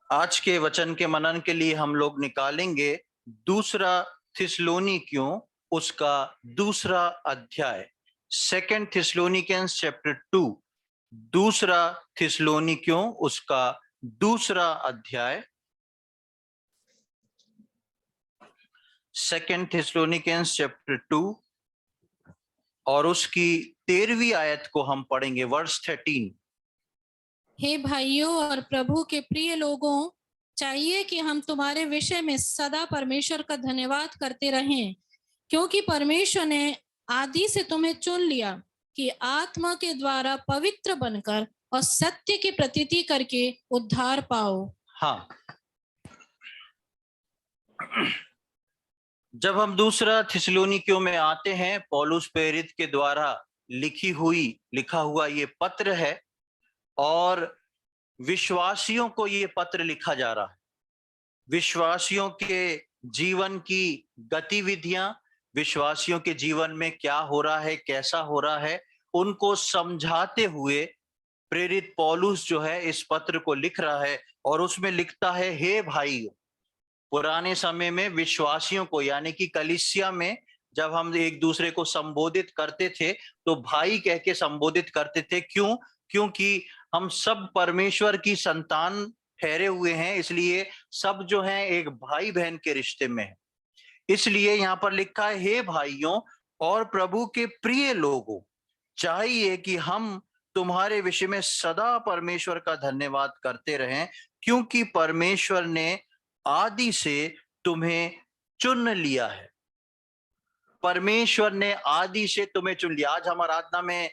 आज के वचन के मनन के लिए हम लोग निकालेंगे दूसरा थिस्सलुनीकियों उसका दूसरा अध्याय, सेकंड थिस्सलुनीकियंस चैप्टर 2। दूसरा थिस्सलुनीकियों उसका दूसरा अध्याय, सेकंड थिस्सलुनीकियंस चैप्टर 2 और उसकी 13वीं आयत को हम पढ़ेंगे, वर्स 13। हे भाइयों और प्रभु के प्रिय लोगों, चाहिए कि हम तुम्हारे विषय में सदा परमेश्वर का धन्यवाद करते रहें, क्योंकि परमेश्वर ने आदि से तुम्हें चुन लिया कि आत्मा के द्वारा पवित्र बनकर और सत्य की प्रतीति करके उद्धार पाओ। हाँ, जब हम दूसरा थिस्सलुनीकियों में आते हैं, पौलुस प्रेरित के द्वारा लिखा हुआ ये पत्र है और विश्वासियों को ये पत्र लिखा जा रहा है। विश्वासियों के जीवन की गतिविधियां, विश्वासियों के जीवन में क्या हो रहा है, कैसा हो रहा है, उनको समझाते हुए प्रेरित पौलुस जो है इस पत्र को लिख रहा है और उसमें लिखता है, हे भाइयों। पुराने समय में विश्वासियों को यानी कि कलीसिया में जब हम एक दूसरे को संबोधित करते थे तो भाई कह के संबोधित करते थे। क्यों? क्योंकि हम सब परमेश्वर की संतान ठहरे हुए हैं, इसलिए सब जो हैं एक भाई बहन के रिश्ते में है। इसलिए यहाँ पर लिखा है, हे भाइयों और प्रभु के प्रिय लोगों, चाहिए कि हम तुम्हारे विषय में सदा परमेश्वर का धन्यवाद करते रहें, क्योंकि परमेश्वर ने आदि से तुम्हें चुन लिया है। परमेश्वर ने आदि से तुम्हें चुन लिया। आज हम आराधना में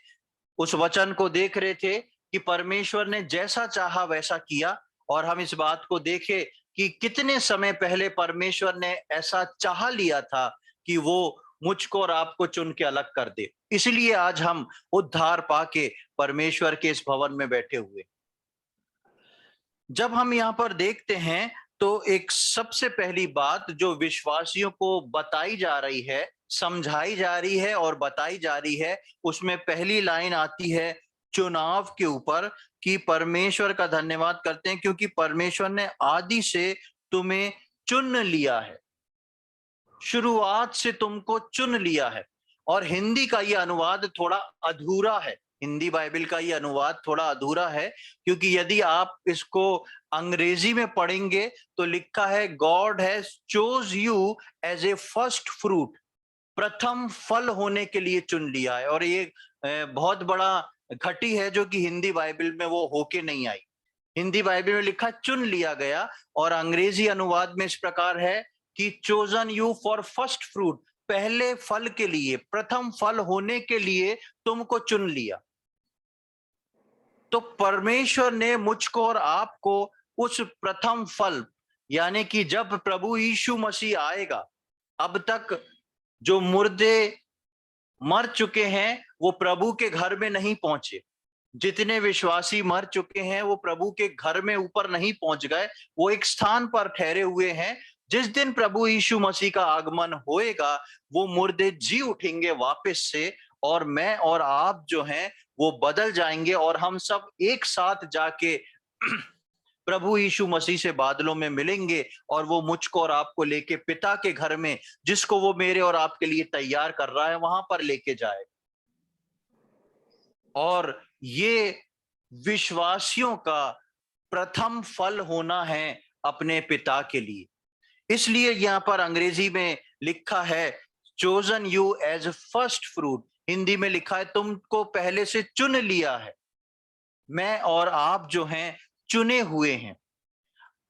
उस वचन को देख रहे थे कि परमेश्वर ने जैसा चाहा वैसा किया, और हम इस बात को देखे कि कितने समय पहले परमेश्वर ने ऐसा चाह लिया था कि वो मुझको और आपको चुन के अलग कर दे। इसलिए आज हम उद्धार पाके परमेश्वर के इस भवन में बैठे हुए। जब हम यहाँ पर देखते हैं तो एक सबसे पहली बात जो विश्वासियों को बताई जा रही है, समझाई जा रही है और बताई जा रही है, उसमें पहली लाइन आती है चुनाव के ऊपर कि परमेश्वर का धन्यवाद करते हैं क्योंकि परमेश्वर ने आदि से तुम्हें चुन लिया है, शुरुआत से तुमको चुन लिया है। और हिंदी का यह अनुवाद थोड़ा अधूरा है, हिंदी बाइबल का ये अनुवाद थोड़ा अधूरा है, क्योंकि यदि आप इसको अंग्रेजी में पढ़ेंगे तो लिखा है, God has chose you as a first fruit, प्रथम फल होने के लिए चुन लिया है। और ये बहुत बड़ा घटी है जो कि हिंदी बाइबल में वो होके नहीं आई। हिंदी बाइबल में लिखा चुन लिया गया, और अंग्रेजी अनुवाद में इस प्रकार है कि chosen you for first fruit, पहले फल के लिए, प्रथम फल होने के लिए तुमको चुन लिया। तो परमेश्वर ने मुझको और आपको उस प्रथम फल, यानी कि जब प्रभु यीशु मसीह आएगा, अब तक जो मुर्दे मर चुके हैं वो प्रभु के घर में नहीं पहुंचे। जितने विश्वासी मर चुके हैं वो प्रभु के घर में ऊपर नहीं पहुंच गए, वो एक स्थान पर ठहरे हुए हैं। जिस दिन प्रभु यीशु मसीह का आगमन होएगा वो मुर्दे जी उठेंगे वापस से, और मैं और आप जो हैं वो बदल जाएंगे और हम सब एक साथ जाके प्रभु यीशु मसीह से बादलों में मिलेंगे, और वो मुझको और आपको लेके पिता के घर में, जिसको वो मेरे और आपके लिए तैयार कर रहा है, वहां पर लेके जाए। और ये विश्वासियों का प्रथम फल होना है अपने पिता के लिए। इसलिए यहां पर अंग्रेजी में लिखा है chosen you as first fruit, Hindi में लिखा है तुमको पहले से चुन लिया है। मैं और आप जो हैं चुने हुए हैं।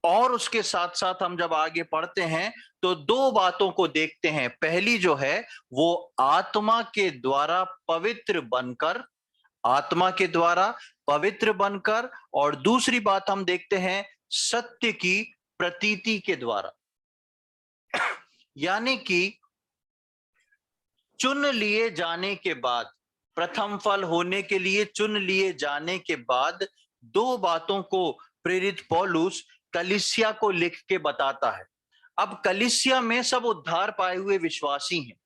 और उसके साथ साथ हम जब आगे पढ़ते हैं तो दो बातों को देखते हैं। पहली जो है वो आत्मा के द्वारा पवित्र बनकर, आत्मा के द्वारा पवित्र बनकर, और दूसरी बात हम देखते हैं सत्य की प्रतीति के द्वारा। यानी कि चुन लिए जाने के बाद, प्रथम फल होने के लिए चुन लिए जाने के बाद, दो बातों को प्रेरित पौलुस कलीसिया को लिख के बताता है। अब कलीसिया में सब उद्धार पाए हुए विश्वासी हैं,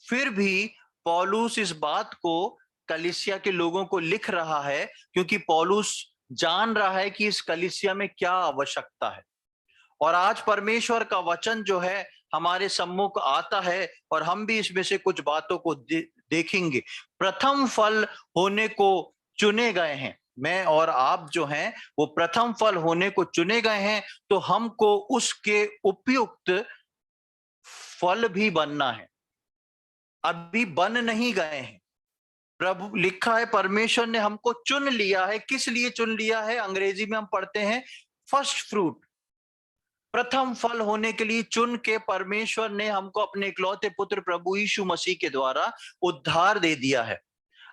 फिर भी पौलुस इस बात को कलीसिया के लोगों को लिख रहा है क्योंकि पौलुस जान रहा है कि इस कलीसिया में क्या आवश्यकता है। और आज परमेश्वर का वचन जो है हमारे सम्मुख आता है और हम भी इसमें से कुछ बातों को देखेंगे। प्रथम फल होने को चुने गए हैं, मैं और आप जो हैं वो प्रथम फल होने को चुने गए हैं, तो हमको उसके उपयुक्त फल भी बनना है। अभी बन नहीं गए हैं। प्रभु लिखा है परमेश्वर ने हमको चुन लिया है। किस लिए चुन लिया है? अंग्रेजी में हम पढ़ते हैं फर्स्ट फ्रूट, प्रथम फल होने के लिए चुन के परमेश्वर ने हमको अपने इकलौते पुत्र प्रभु यीशु मसीह के द्वारा उद्धार दे दिया है।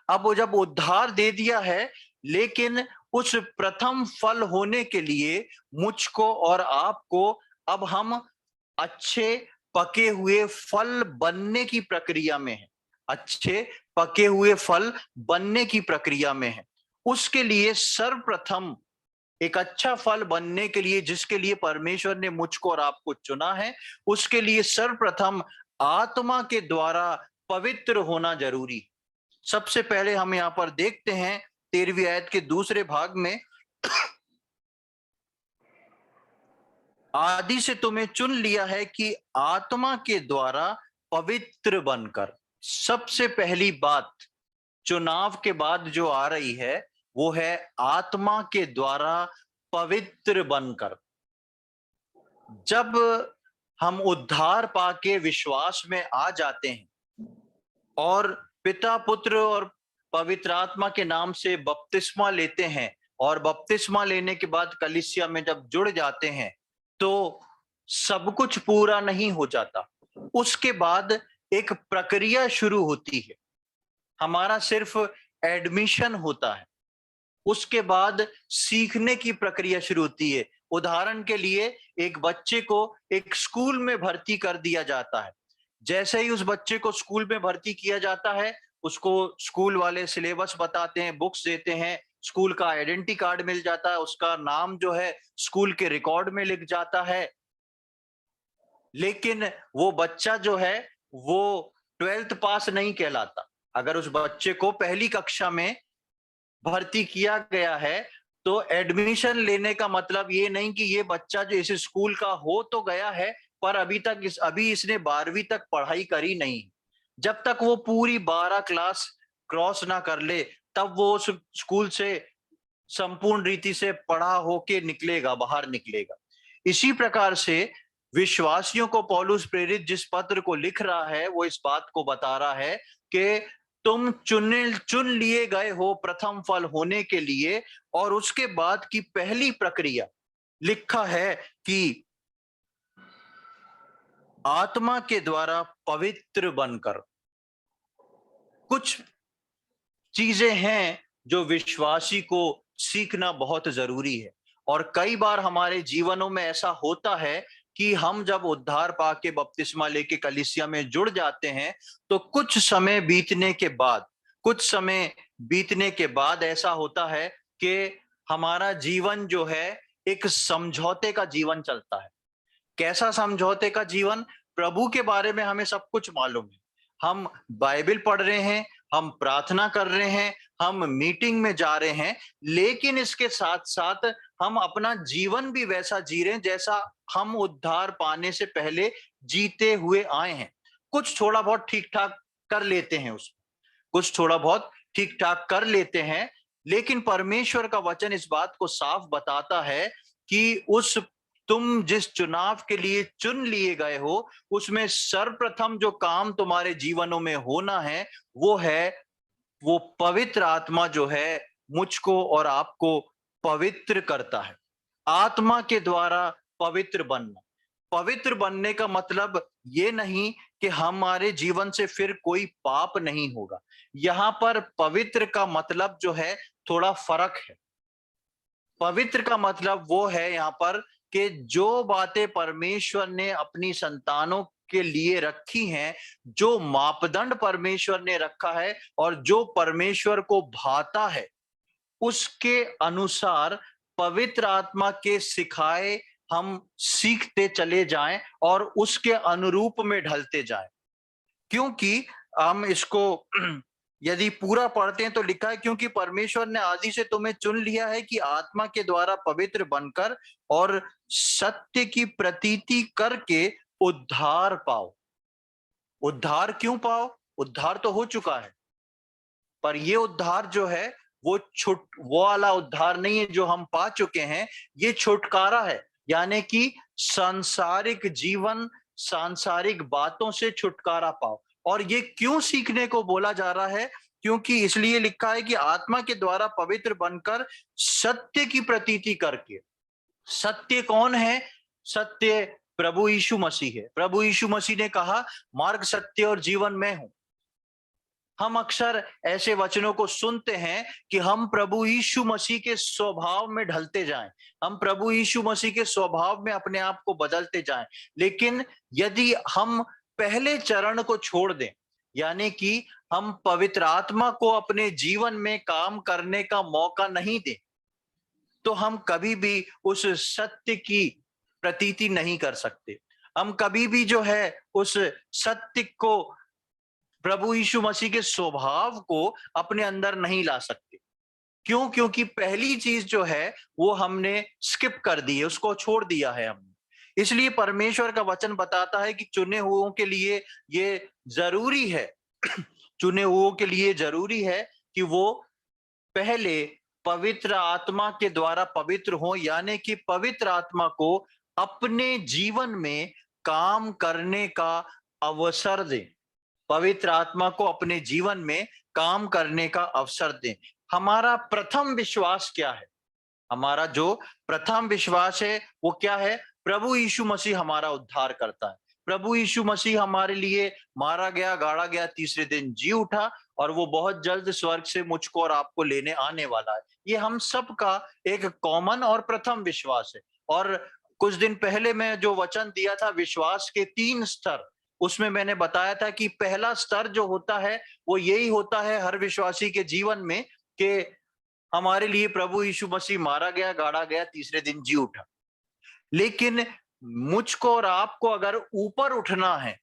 अब वो जब उद्धार दे दिया है, लेकिन उस प्रथम फल होने के लिए मुझको और आपको अब हम अच्छे पके हुए फल बनने की प्रक्रिया में है। अच्छे पके हुए फल बनने की प्रक्रिया में है। उसके लिए सर्वप्रथम एक अच्छा फल बनने के लिए, जिसके लिए परमेश्वर ने मुझको और आपको चुना है, उसके लिए सर्वप्रथम आत्मा के द्वारा पवित्र होना जरूरी। सबसे पहले हम यहाँ पर देखते हैं 13वीं आयत के दूसरे भाग में, आदि से तुम्हें चुन लिया है कि आत्मा के द्वारा पवित्र बनकर। सबसे पहली बात चुनाव के बाद जो आ रही है वो है आत्मा के द्वारा पवित्र बनकर। जब हम उद्धार पाके विश्वास में आ जाते हैं और पिता पुत्र और पवित्र आत्मा के नाम से बपतिस्मा लेते हैं, और बपतिस्मा लेने के बाद कलीसिया में जब जुड़ जाते हैं, तो सब कुछ पूरा नहीं हो जाता। उसके बाद एक प्रक्रिया शुरू होती है। हमारा सिर्फ एडमिशन होता है, उसके बाद सीखने की प्रक्रिया शुरू होती है। उदाहरण के लिए एक बच्चे को एक स्कूल में भर्ती कर दिया जाता है। जैसे ही उस बच्चे को स्कूल में भर्ती किया जाता है, उसको स्कूल वाले सिलेबस बताते हैं, बुक्स देते हैं, स्कूल का आइडेंटिटी कार्ड मिल जाता है, उसका नाम जो है स्कूल के रिकॉर्ड में लिख जाता है। लेकिन वो बच्चा जो है वो 12th पास नहीं कहलाता। अगर उस बच्चे को पहली कक्षा में भर्ती किया गया है, तो एडमिशन लेने का मतलब ये नहीं कि ये बच्चा जो इस स्कूल का हो तो गया है, पर अभी इसने 12वीं तक पढ़ाई करी नहीं। जब तक वो पूरी 12 क्लास क्रॉस ना कर ले, तब वो उस स्कूल से संपूर्ण रीति से पढ़ा होके निकलेगा, बाहर निकलेगा। इसी प्रकार से विश्वासियों को पौलुस प्रेरित जिस पत्र को लिख रहा है, वो इस बात को बता रहा है कि तुम चुन लिए गए हो प्रथम फल होने के लिए। और उसके बाद की पहली प्रक्रिया लिखा है कि आत्मा के द्वारा पवित्र बनकर। कुछ चीजें हैं जो विश्वासी को सीखना बहुत जरूरी है। और कई बार हमारे जीवनों में ऐसा होता है कि हम जब उद्धार पाके बपतिस्मा लेके कलीसिया में जुड़ जाते हैं, तो कुछ समय बीतने के बाद ऐसा होता है कि हमारा जीवन जो है एक समझौते का जीवन चलता है। कैसा समझौते का जीवन? प्रभु के बारे में हमें सब कुछ मालूम है, हम बाइबल पढ़ रहे हैं, हम प्रार्थना कर रहे हैं, हम मीटिंग में जा रहे हैं, लेकिन इसके साथ साथ हम अपना जीवन भी वैसा जी रहे हैं जैसा हम उद्धार पाने से पहले जीते हुए आए हैं। कुछ थोड़ा बहुत ठीक ठाक कर लेते हैं, उसमें कुछ थोड़ा बहुत ठीक ठाक कर लेते हैं, लेकिन परमेश्वर का वचन इस बात को साफ बताता है कि तुम जिस चुनाव के लिए चुन लिए गए हो, उसमें सर्वप्रथम जो काम तुम्हारे जीवनों में होना है वो पवित्र आत्मा जो है मुझको और आपको पवित्र करता है। आत्मा के द्वारा पवित्र बनना। पवित्र बनने का मतलब ये नहीं कि हमारे जीवन से फिर कोई पाप नहीं होगा। यहाँ पर पवित्र का मतलब जो है थोड़ा फर्क है। पवित्र का मतलब वो है यहाँ पर कि जो बातें परमेश्वर ने अपनी संतानों के लिए रखी हैं, जो मापदंड परमेश्वर ने रखा है और जो परमेश्वर को भाता है, उसके अनुसार पवित्र आत्मा के सिखाए हम सीखते चले जाएं और उसके अनुरूप में ढलते जाएं। क्योंकि हम इसको यदि पूरा पढ़ते हैं तो लिखा है, क्योंकि परमेश्वर ने आदि से तुम्हें चुन लिया है कि आत्मा के द्वारा पवित्र बनकर और सत्य की प्रतीति करके उद्धार पाओ। उद्धार क्यों पाओ? उद्धार तो हो चुका है, पर ये उद्धार जो है वो वाला उद्धार नहीं है जो हम पा चुके हैं। ये छुटकारा है, यानी कि सांसारिक जीवन, सांसारिक बातों से छुटकारा पाओ। और ये क्यों सीखने को बोला जा रहा है? क्योंकि इसलिए लिखा है कि आत्मा के द्वारा पवित्र बनकर सत्य की प्रतीति करके। सत्य कौन है? सत्य प्रभु यीशु मसीह है। प्रभु यीशु मसीह ने कहा, मार्ग, सत्य और जीवन मैं हूं। हम अक्सर ऐसे वचनों को सुनते हैं कि हम प्रभु यीशु मसीह के स्वभाव में ढलते जाएं, हम प्रभु यीशु मसीह के स्वभाव में अपने आप को बदलते जाएं। लेकिन यदि हम पहले चरण को छोड़ दें, यानी कि हम पवित्र आत्मा को अपने जीवन में काम करने का मौका नहीं दें, तो हम कभी भी उस सत्य की प्रतीति नहीं कर सकते। हम कभी भी जो है उस सत्य को, प्रभु यीशु मसीह के स्वभाव को अपने अंदर नहीं ला सकते। क्यों? क्योंकि पहली चीज जो है वो हमने स्किप कर दी है, उसको छोड़ दिया है हमने। इसलिए परमेश्वर का वचन बताता है कि चुने हुओं के लिए ये जरूरी है चुने हुओं के लिए जरूरी है कि वो पहले पवित्र आत्मा के द्वारा पवित्र हो, यानी कि पवित्र आत्मा को अपने जीवन में काम करने का अवसर दें। पवित्र आत्मा को अपने जीवन में काम करने का अवसर दें। हमारा प्रथम विश्वास क्या है? हमारा जो प्रथम विश्वास है वो क्या है? प्रभु यीशु मसीह हमारा उद्धार करता है। प्रभु यीशु मसीह हमारे लिए मारा गया, गाड़ा गया, तीसरे दिन जी उठा, और वो बहुत जल्द स्वर्ग से मुझको और आपको लेने आने वाला है। ये हम सबका एक कॉमन और प्रथम विश्वास है। और कुछ दिन पहले मैं जो वचन दिया था विश्वास के 3 स्तर, उसमें मैंने बताया था कि पहला स्तर जो होता है वो यही होता है हर विश्वासी के जीवन में, कि हमारे लिए प्रभु यीशु मसीह मारा गया, गाड़ा गया, तीसरे दिन जी उठा। लेकिन मुझको और आपको अगर ऊपर उठना है,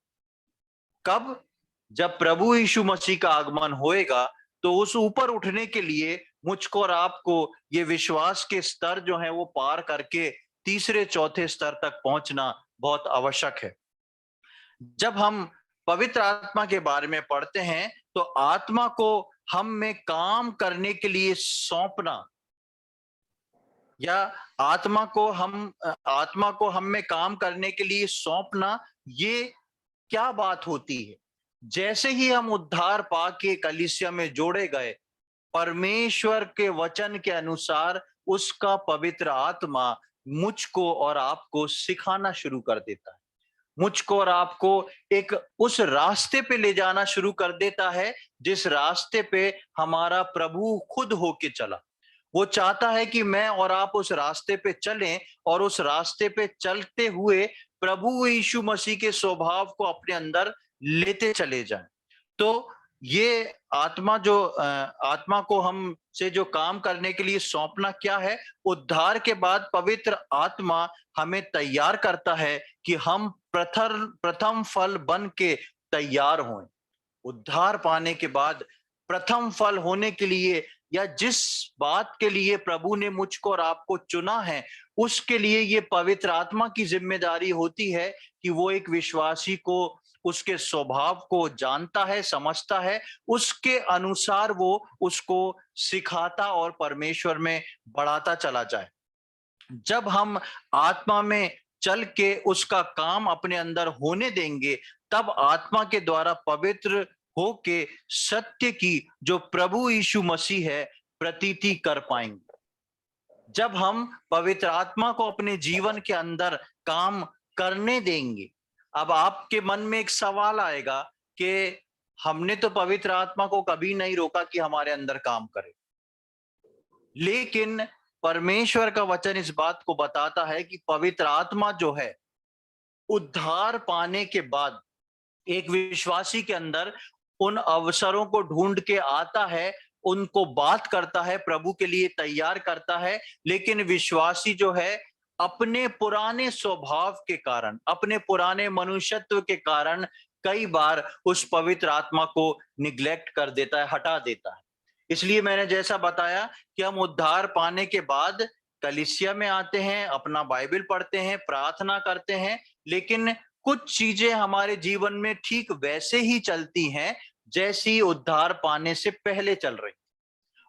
कब? जब प्रभु यीशु मसीह का आगमन होएगा, तो उस ऊपर उठने के लिए मुझको और आपको ये विश्वास के स्तर जो है वो पार करके तीसरे चौथे स्तर तक पहुंचना बहुत आवश्यक है। जब हम पवित्र आत्मा के बारे में पढ़ते हैं तो आत्मा को हम में काम करने के लिए सौंपना, या आत्मा को हम में काम करने के लिए सौंपना, ये क्या बात होती है? जैसे ही हम उद्धार पाके कलीसिया में जोड़े गए, परमेश्वर के वचन के अनुसार उसका पवित्र आत्मा मुझको और आपको सिखाना शुरू कर देता है। मुझको और आपको एक उस रास्ते पे ले जाना शुरू कर देता है जिस रास्ते पे हमारा प्रभु खुद होके चला। वो चाहता है कि मैं और आप उस रास्ते पे चलें, और उस रास्ते पे चलते हुए प्रभु यीशु मसीह के स्वभाव को अपने अंदर लेते चले जाएं। तो ये आत्मा को हम से जो काम करने के लिए सौंपना क्या है? उद्धार के बाद पवित्र आत्मा हमें तैयार करता है कि हम प्रथम फल बन के तैयार हों। उद्धार पाने के बाद प्रथम फल होने के लिए, या जिस बात के लिए प्रभु ने मुझको और आपको चुना है, उसके लिए ये पवित्र आत्मा की जिम्मेदारी होती है कि वो एक विश्वासी को उसके स्वभाव को जानता है, समझता है, उसके अनुसार वो उसको सिखाता और परमेश्वर में बढ़ाता चला जाए। जब हम आत्मा में चल के उसका काम अपने अंदर होने देंगे, तब आत्मा के द्वारा पवित्र होके सत्य की जो प्रभु यीशु मसीह है प्रतीति कर पाएंगे। जब हम पवित्र आत्मा को अपने जीवन के अंदर काम करने देंगे, अब आपके मन में एक सवाल आएगा कि हमने तो पवित्र आत्मा को कभी नहीं रोका कि हमारे अंदर काम करे, लेकिन परमेश्वर का वचन इस बात को बताता है कि पवित्र आत्मा जो है उद्धार पाने के बाद एक विश्वासी के अंदर उन अवसरों को ढूंढ के आता है, उनको बात करता है, प्रभु के लिए तैयार करता है। लेकिन विश्वासी जो है अपने पुराने स्वभाव के कारण, अपने पुराने मनुष्यत्व के कारण कई बार उस पवित्र आत्मा को निग्लेक्ट कर देता है, हटा देता है। इसलिए मैंने जैसा बताया कि हम उद्धार पाने के बाद कलीसिया में आते हैं, अपना बाइबल पढ़ते हैं, प्रार्थना करते हैं, लेकिन कुछ चीजें हमारे जीवन में ठीक वैसे ही चलती हैं जैसी उद्धार पाने से पहले चल रही,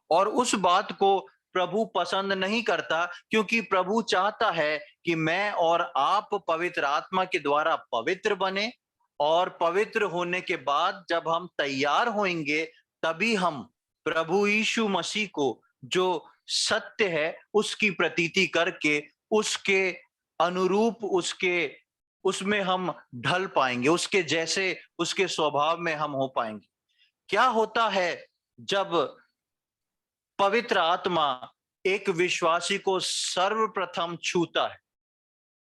और उस बात को प्रभु पसंद नहीं करता, क्योंकि प्रभु चाहता है कि मैं और आप पवित्र आत्मा के द्वारा पवित्र बने, और पवित्र होने के बाद जब हम तैयार होंगे तभी हम प्रभु यीशु मसीह को जो सत्य है उसकी प्रतीति करके उसके अनुरूप, उसके उसमें हम ढल पाएंगे, उसके जैसे, उसके स्वभाव में हम हो पाएंगे। क्या होता है जब पवित्र आत्मा एक विश्वासी को सर्वप्रथम छूता है?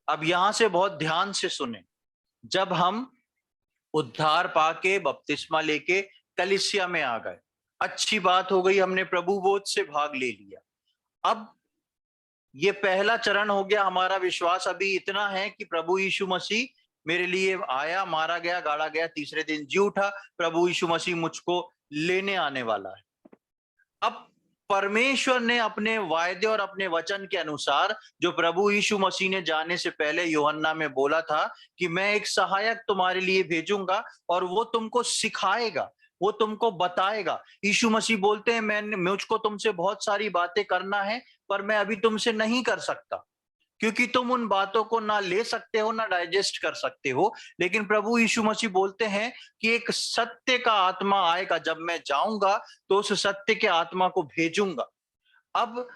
अब यहां से बहुत ध्यान से सुने। जब हम उद्धार पाके बपतिस्मा लेके कलीसिया में आ गए, अच्छी बात हो गई, हमने प्रभु बोध से भाग ले लिया। अब ये पहला चरण हो गया, हमारा विश्वास अभी इतना है कि प्रभु यीशु मसीह मेरे लिए आया, मारा गया, गाड़ा गया, तीसरे दिन जी उठा, प्रभु यीशु मसीह मुझको लेने आने वाला है। अब परमेश्वर ने अपने वायदे और अपने वचन के अनुसार, जो प्रभु यीशु मसीह ने जाने से पहले यूहन्ना में बोला था कि मैं एक सहायक तुम्हारे लिए भेजूंगा और वो तुमको सिखाएगा, वो तुमको बताएगा। यीशु मसीह बोलते हैं, मुझको तुमसे बहुत सारी बातें करना है, पर मैं अभी तुमसे नहीं कर सकता, क्योंकि तुम उन बातों को ना ले सकते हो, ना डाइजेस्ट कर सकते हो। लेकिन प्रभु यीशु मसीह बोलते हैं कि एक सत्य का आत्मा आएगा, जब मैं जाऊंगा तो उस सत्य के आत्मा को भेजूंगा। अब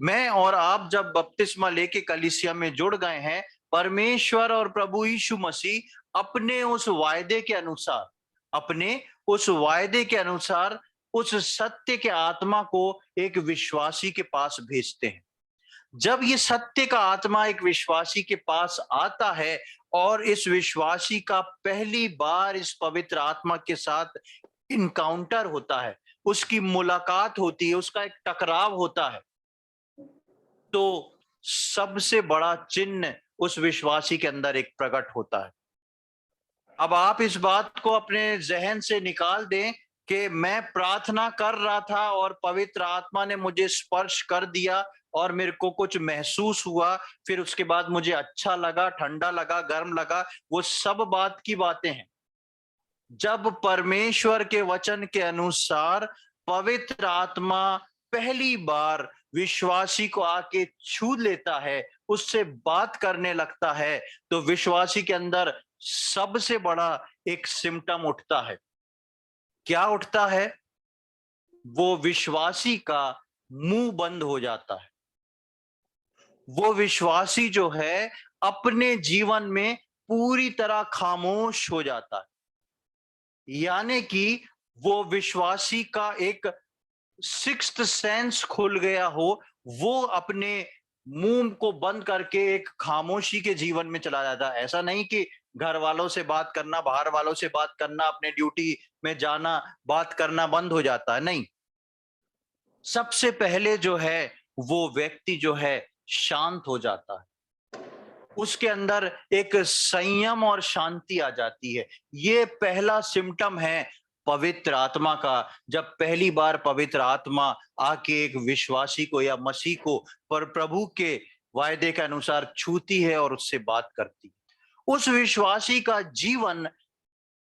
मैं और आप जब बपतिस्मा लेके कलीसिया में जुड़ गए हैं, परमेश्वर और प्रभु यीशु मसीह अपने उस वायदे के अनुसार, अपने उस वायदे के अनुसार उस सत्य के आत्मा को एक विश्वासी के पास भेजते हैं। जब ये सत्य का आत्मा एक विश्वासी के पास आता है और इस विश्वासी का पहली बार इस पवित्र आत्मा के साथ इनकाउंटर होता है, उसकी मुलाकात होती है, उसका एक टकराव होता है, तो सबसे बड़ा चिन्ह उस विश्वासी के अंदर एक प्रकट होता है। अब आप इस बात को अपने जहन से निकाल दें कि मैं प्रार्थना कर रहा था और पवित्र आत्मा ने मुझे स्पर्श कर दिया और मेरे को कुछ महसूस हुआ, फिर उसके बाद मुझे अच्छा लगा, ठंडा लगा, गर्म लगा, वो सब बात की बातें हैं। जब परमेश्वर के वचन के अनुसार पवित्र आत्मा पहली बार विश्वासी को आके छू लेता है, उससे बात करने लगता है, तो विश्वासी के अंदर सबसे बड़ा एक सिम्टम उठता है। क्या उठता है? वो विश्वासी का मुंह बंद हो जाता है। वो विश्वासी जो है अपने जीवन में पूरी तरह खामोश हो जाता है। यानी कि वो विश्वासी का एक सिक्स्थ सेंस खुल गया हो, वो अपने मुंह को बंद करके एक खामोशी के जीवन में चला जाता है। ऐसा नहीं कि घर वालों से बात करना, बाहर वालों से बात करना, अपने ड्यूटी में जाना, बात करना बंद हो जाता है, नहीं। सबसे पहले जो है वो व्यक्ति जो है शांत हो जाता है, उसके अंदर एक संयम और शांति आ जाती है। ये पहला सिम्टम है पवित्र आत्मा का। जब पहली बार पवित्र आत्मा आके एक विश्वासी को या मसीह को पर प्रभु के वायदे के अनुसार छूती है और उससे बात करती है, उस विश्वासी का जीवन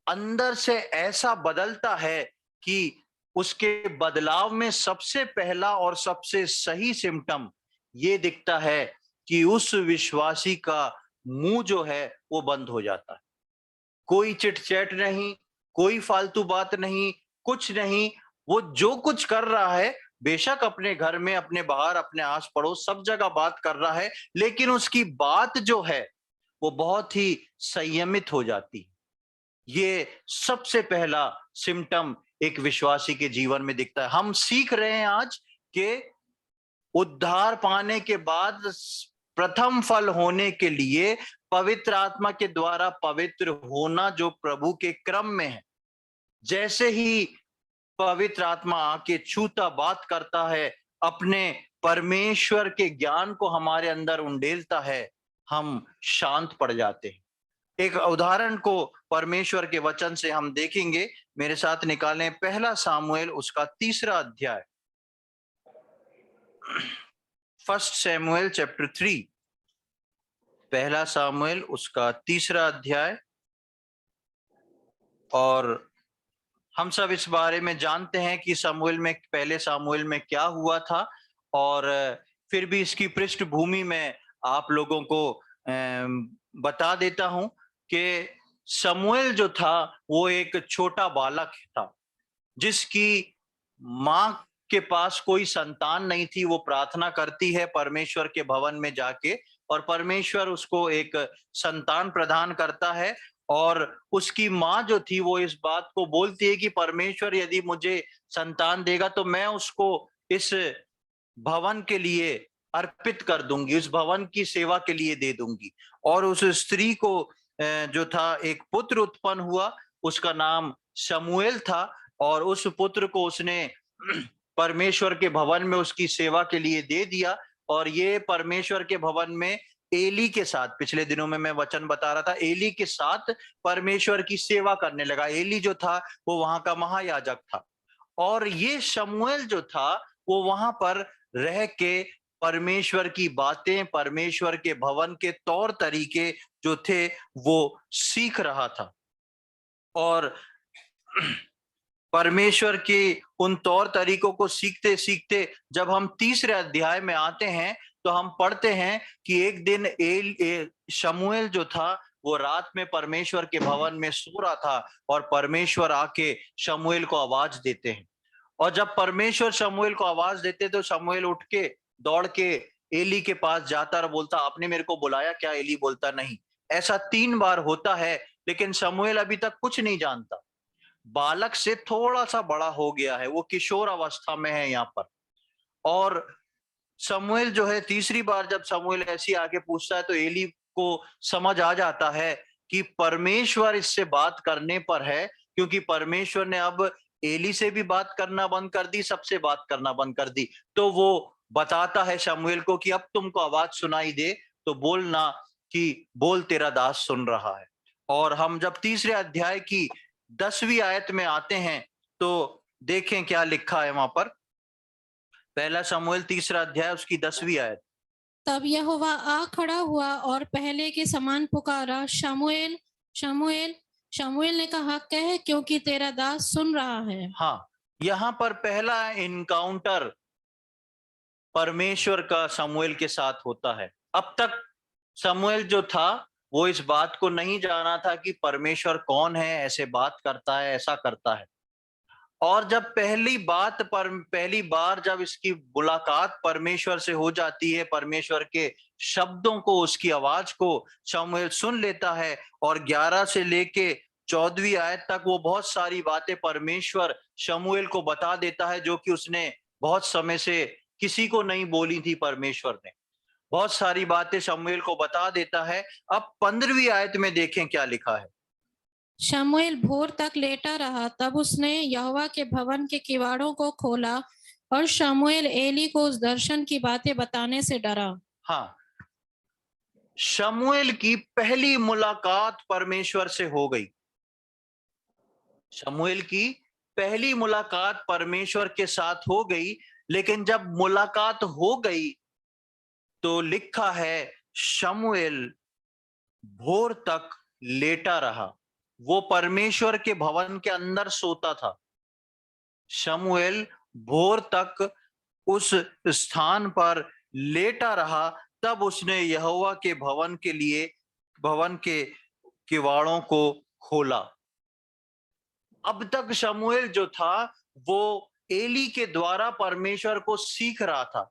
अंदर से ऐसा बदलता है कि उसके बदलाव में सबसे पहला और सबसे सही सिम्टम ये दिखता है कि उस विश्वासी का मुंह जो है वो बंद हो जाता है। कोई चिट चैट नहीं, कोई फालतू बात नहीं, कुछ नहीं। वो जो कुछ कर रहा है, बेशक अपने घर में, अपने बाहर, अपने आस पड़ोस सब जगह बात कर रहा है, लेकिन उसकी बात जो है वो बहुत ही संयमित हो जाती है। ये सबसे पहला सिम्टम एक विश्वासी के जीवन में दिखता है। हम सीख रहे हैं आज कि उद्धार पाने के बाद प्रथम फल होने के लिए पवित्र आत्मा के द्वारा पवित्र होना जो प्रभु के क्रम में है। जैसे ही पवित्र आत्मा आके छूता, बात करता है, अपने परमेश्वर के ज्ञान को हमारे अंदर उंडेलता है, हम शांत पड़ जाते हैं। एक उदाहरण को परमेश्वर के वचन से हम देखेंगे। मेरे साथ निकालें पहला सामुएल उसका 3 अध्याय। फर्स्ट सैमुएल चैप्टर 3, पहला सामुएल उसका 3 अध्याय। और हम सब इस बारे में जानते हैं कि पहले सामुएल में क्या हुआ था, और फिर भी इसकी पृष्ठभूमि में आप लोगों को बता देता हूं कि शमूएल जो था वो एक छोटा बालक था, जिसकी माँ के पास कोई संतान नहीं थी। वो प्रार्थना करती है परमेश्वर के भवन में जाके, और परमेश्वर उसको एक संतान प्रदान करता है। और उसकी माँ जो थी वो इस बात को बोलती है कि परमेश्वर यदि मुझे संतान देगा तो मैं उसको इस भवन के लिए अर्पित कर दूंगी, उस भवन की सेवा के लिए दे दूंगी। और उस स्त्री को जो था एक पुत्र उत्पन्न हुआ, उसका नाम शमूएल था। और उस पुत्र को उसने परमेश्वर के भवन में उसकी सेवा के लिए दे दिया। और ये परमेश्वर के भवन में एली के साथ, पिछले दिनों में मैं वचन बता रहा था, एली के साथ परमेश्वर की सेवा करने लगा। एली जो था वो वहां का महायाजक था, और ये शमूएल जो था वो वहां पर रह के परमेश्वर की बातें, परमेश्वर के भवन के तौर तरीके जो थे वो सीख रहा था। और परमेश्वर के उन तौर तरीकों को सीखते सीखते जब हम 3 अध्याय में आते हैं तो हम पढ़ते हैं कि एक दिन शमूएल जो था वो रात में परमेश्वर के भवन में सो रहा था, और परमेश्वर आके शमूएल को आवाज देते हैं। और जब परमेश्वर शमूएल को आवाज देते तो शमूएल उठ के दौड़ के एली के पास जाता और बोलता, आपने मेरे को बुलाया क्या? एली बोलता, नहीं। ऐसा 3 बार होता है, लेकिन शमूएल अभी तक कुछ नहीं जानता। बालक से थोड़ा सा बड़ा हो गया है, वो किशोर अवस्था में है यहाँ पर। और शमूएल जो है, 3 बार जब शमूएल ऐसी आके पूछता है तो एली को समझ आ जाता है कि परमेश्वर इससे बात करने पर है, क्योंकि परमेश्वर ने अब एली से भी बात करना बंद कर दी, सबसे बात करना बंद कर दी। तो वो बताता है शमूएल को कि अब तुमको आवाज सुनाई दे तो बोलना कि बोल, तेरा दास सुन रहा है। और हम जब 3 अध्याय की 10वीं आयत में आते हैं तो देखें क्या लिखा है वहां पर। पहला शमूएल 3 अध्याय उसकी 10वीं आयत। तब यहोवा आ खड़ा हुआ और पहले के समान पुकारा, शमूएल शमूएल। शमूएल ने कहा, कह, क्योंकि तेरा दास सुन रहा है। हाँ, यहाँ पर पहला इनकाउंटर परमेश्वर का शमूएल के साथ होता है। अब तक शमूएल जो था वो इस बात को नहीं जाना था कि परमेश्वर कौन है, ऐसे बात करता है, ऐसा करता है। और जब पहली बार जब इसकी मुलाकात परमेश्वर से हो जाती है, परमेश्वर के शब्दों को, उसकी आवाज को शमूएल सुन लेता है। और 11 से लेके 14वीं आयत तक वो बहुत सारी बातें परमेश्वर शमूएल को बता देता है, जो कि उसने बहुत समय से किसी को नहीं बोली थी। परमेश्वर ने बहुत सारी बातें शमूएल को बता देता है। अब 15वीं आयत में देखें क्या लिखा है। शमूएल भोर तक लेटा रहा, तब उसने यहोवा के भवन के किवाड़ों को खोला, और शमूएल एली को उस दर्शन की बातें बताने से डरा। हाँ, शमूएल की पहली मुलाकात परमेश्वर से हो गई। शमूएल की पहली मुलाकात परमेश्वर के साथ हो गई, लेकिन जब मुलाकात हो गई तो लिखा है शमूएल भोर तक लेटा रहा। वो परमेश्वर के भवन के अंदर सोता था। शमूएल भोर तक उस स्थान पर लेटा रहा, तब उसने यहोवा के भवन के लिए भवन के किवाड़ों को खोला। अब तक शमूएल जो था वो एली के द्वारा परमेश्वर को सीख रहा था।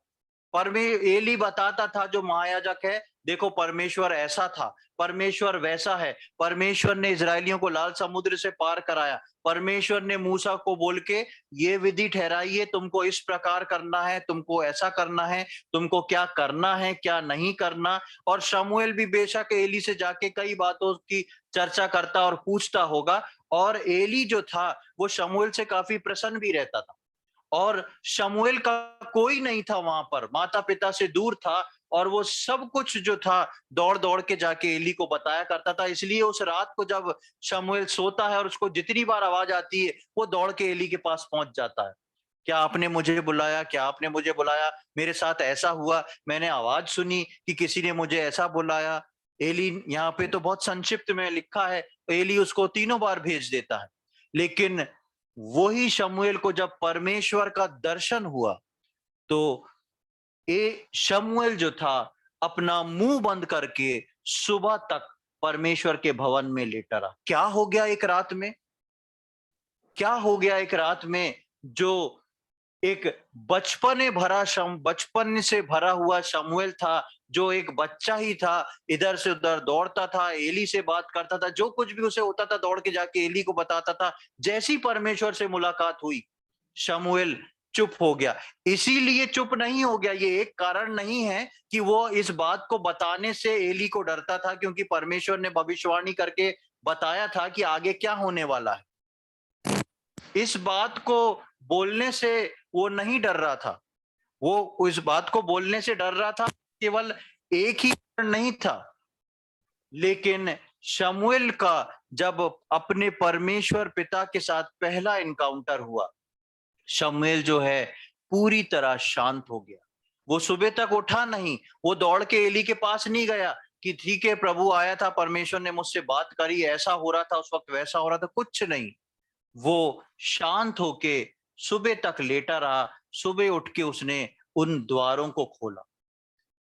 एली बताता था, जो महायाजक है, देखो परमेश्वर ऐसा था, परमेश्वर वैसा है, परमेश्वर ने इजरायलियों को लाल समुद्र से पार कराया, परमेश्वर ने मूसा को बोल के ये विधि ठहराई है, तुमको इस प्रकार करना है, तुमको ऐसा करना है, तुमको क्या करना है, क्या नहीं करना। और शमूएल भी बेशक एली से जाके कई बातों की चर्चा करता और पूछता होगा। और एली जो था वो शमूएल से काफी प्रसन्न भी रहता था। और शमूएल का कोई नहीं था वहां पर, माता पिता से दूर था, और वो सब कुछ जो था दौड़ दौड़ के जाके एली को बताया करता था। इसलिए उस रात को जब शमूएल सोता है और उसको जितनी बार आवाज आती है वो दौड़ के एली के पास पहुंच जाता है। क्या आपने मुझे बुलाया? क्या आपने मुझे बुलाया? मेरे साथ ऐसा हुआ, मैंने आवाज सुनी कि किसी ने मुझे ऐसा बुलाया। एली, यहाँ पे तो बहुत संक्षिप्त में लिखा है, एली उसको तीनों बार भेज देता है। लेकिन वही शमूएल को जब परमेश्वर का दर्शन हुआ तो शमूएल जो था अपना मुंह बंद करके सुबह तक परमेश्वर के भवन में लेटा रहा। क्या हो गया एक रात में? क्या हो गया एक रात में जो एक बचपन से भरा हुआ शमूएल था, जो एक बच्चा ही था, इधर से उधर दौड़ता था, एली से बात करता था, जो कुछ भी उसे होता था दौड़ के जाके एली को बताता था। जैसी परमेश्वर से मुलाकात हुई, शमूएल चुप हो गया। इसीलिए चुप नहीं हो गया, ये एक कारण नहीं है कि वो इस बात को बताने से एली को डरता था, क्योंकि परमेश्वर ने भविष्यवाणी करके बताया था कि आगे क्या होने वाला है। इस बात को बोलने से वो नहीं डर रहा था। वो इस बात को बोलने से डर रहा था, केवल एक ही कारण नहीं था। लेकिन शमूएल का जब अपने परमेश्वर पिता के साथ पहला एनकाउंटर हुआ, शमूएल जो है पूरी तरह शांत हो गया। वो सुबह तक उठा नहीं, वो दौड़ के एली के पास नहीं गया कि ठीक है प्रभु आया था, परमेश्वर ने मुझसे बात करी, ऐसा हो रहा था उस वक्त, वैसा हो रहा था, कुछ नहीं। वो शांत होके सुबह तक लेटा रहा। सुबह उठ के उसने उन द्वारों को खोला।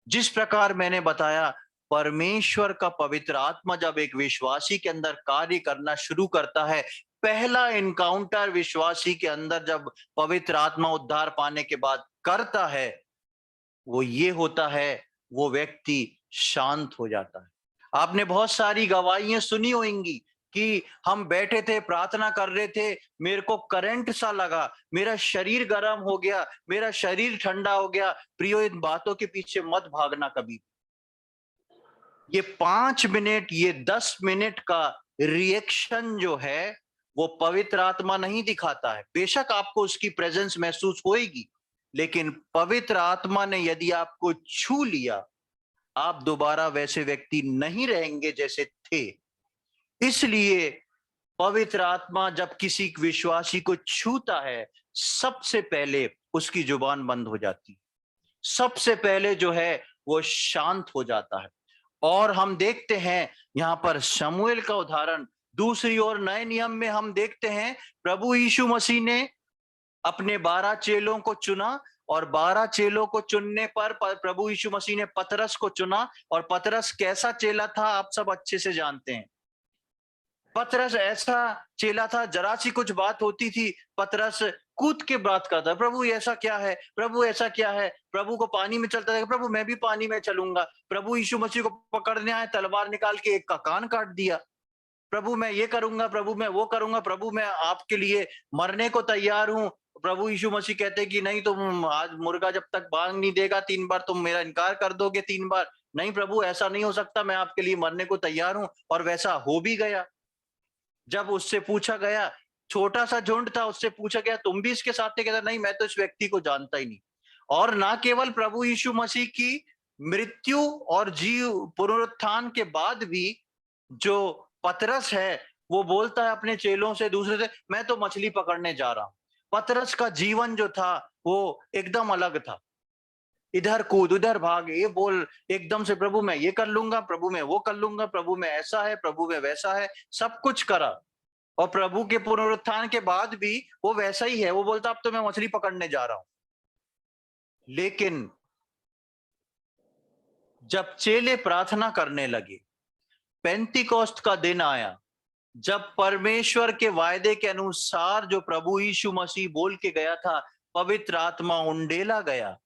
जिस प्रकार मैंने बताया, परमेश्वर का पवित्र आत्मा जब एक विश्वासी के अंदर कार्य करना शुरू करता है, पहला एनकाउंटर विश्वासी के अंदर जब पवित्र आत्मा उद्धार पाने के बाद करता है, वो ये होता है, वो व्यक्ति शांत हो जाता है। आपने बहुत सारी गवाहियां सुनी होंगी कि हम बैठे थे, प्रार्थना कर रहे थे, मेरे को करंट सा लगा, मेरा शरीर गर्म हो गया, मेरा शरीर ठंडा हो गया। प्रियो, इन बातों के पीछे मत भागना कभी। ये 5 मिनट, ये 10 मिनट का रिएक्शन जो है, वो पवित्र आत्मा नहीं दिखाता है। बेशक आपको उसकी प्रेजेंस महसूस होएगी, लेकिन पवित्र आत्मा ने यदि आपको छू लिया, आप दोबारा वैसे व्यक्ति नहीं रहेंगे जैसे थे। इसलिए पवित्र आत्मा जब किसी विश्वासी को छूता है, सबसे पहले उसकी जुबान बंद हो जाती है, सबसे पहले जो है वो शांत हो जाता है। और हम देखते हैं यहाँ पर शमूएल का उदाहरण। दूसरी ओर नए नियम में हम देखते हैं प्रभु यीशु मसीह ने अपने 12 चेलों को चुना, और 12 चेलों को चुनने पर प्रभु यीशु मसीह ने पतरस को चुना। और पतरस कैसा चेला था आप सब अच्छे से जानते हैं। पतरस ऐसा चेला था, जरा सी कुछ बात होती थी, पतरस कूद के बात करता, प्रभु ऐसा क्या है, प्रभु ऐसा क्या है। प्रभु को पानी में चलता था, प्रभु मैं भी पानी में चलूंगा। प्रभु यीशु मसीह को पकड़ने आए, तलवार निकाल के एक का कान काट दिया। प्रभु मैं ये करूंगा, प्रभु मैं वो करूंगा, प्रभु मैं आपके लिए मरने को तैयार हूं। प्रभु यीशु मसीह कहते कि नहीं, तुम आज मुर्गा जब तक बांग नहीं देगा 3 बार, तुम मेरा इनकार कर दोगे 3 बार। नहीं प्रभु, ऐसा नहीं हो सकता, मैं आपके लिए मरने को तैयार हूं। और वैसा हो भी गया। जब उससे पूछा गया, छोटा सा झुंड था, उससे पूछा गया तुम भी इसके साथ थे, कहता नहीं, मैं तो इस व्यक्ति को जानता ही नहीं। और ना केवल प्रभु यीशु मसीह की मृत्यु और जीव पुनरुत्थान के बाद भी जो पतरस है, वो बोलता है अपने चेलों से, दूसरे से, मैं तो मछली पकड़ने जा रहा हूं। पतरस का जीवन जो था वो एकदम अलग था। इधर कूद उधर भाग, ये बोल एकदम से, प्रभु मैं ये कर लूंगा, प्रभु मैं वो कर लूंगा, प्रभु मैं ऐसा है, प्रभु मैं वैसा है, सब कुछ करा। और प्रभु के पुनरुत्थान के बाद भी वो वैसा ही है। वो बोलता अब तो मैं मछली पकड़ने जा रहा हूं। लेकिन जब चेले प्रार्थना करने लगे, पेंतिकोस्त का दिन आया, जब परमेश्वर के वायदे के अनुसार जो प्रभु यीशु मसीह बोल के गया था, पवित्र आत्मा उंडेला गया।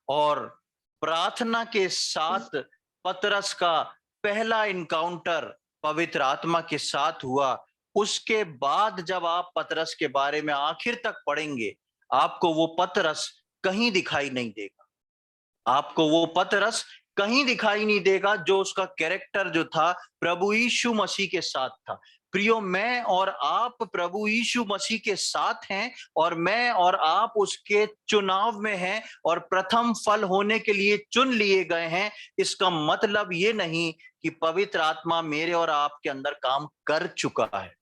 और प्रार्थना के साथ पतरस का पहला इनकाउंटर पवित्र आत्मा के साथ हुआ। उसके बाद जब आप पतरस के बारे में आखिर तक पढ़ेंगे, आपको वो पतरस कहीं दिखाई नहीं देगा। आपको वो पतरस कहीं दिखाई नहीं देगा जो उसका कैरेक्टर जो था प्रभु यीशु मसीह के साथ था। प्रियो, मैं और आप प्रभु यीशु मसीह के साथ हैं और मैं और आप उसके चुनाव में हैं और प्रथम फल होने के लिए चुन लिए गए हैं। इसका मतलब ये नहीं कि पवित्र आत्मा मेरे और आपके अंदर काम कर चुका है।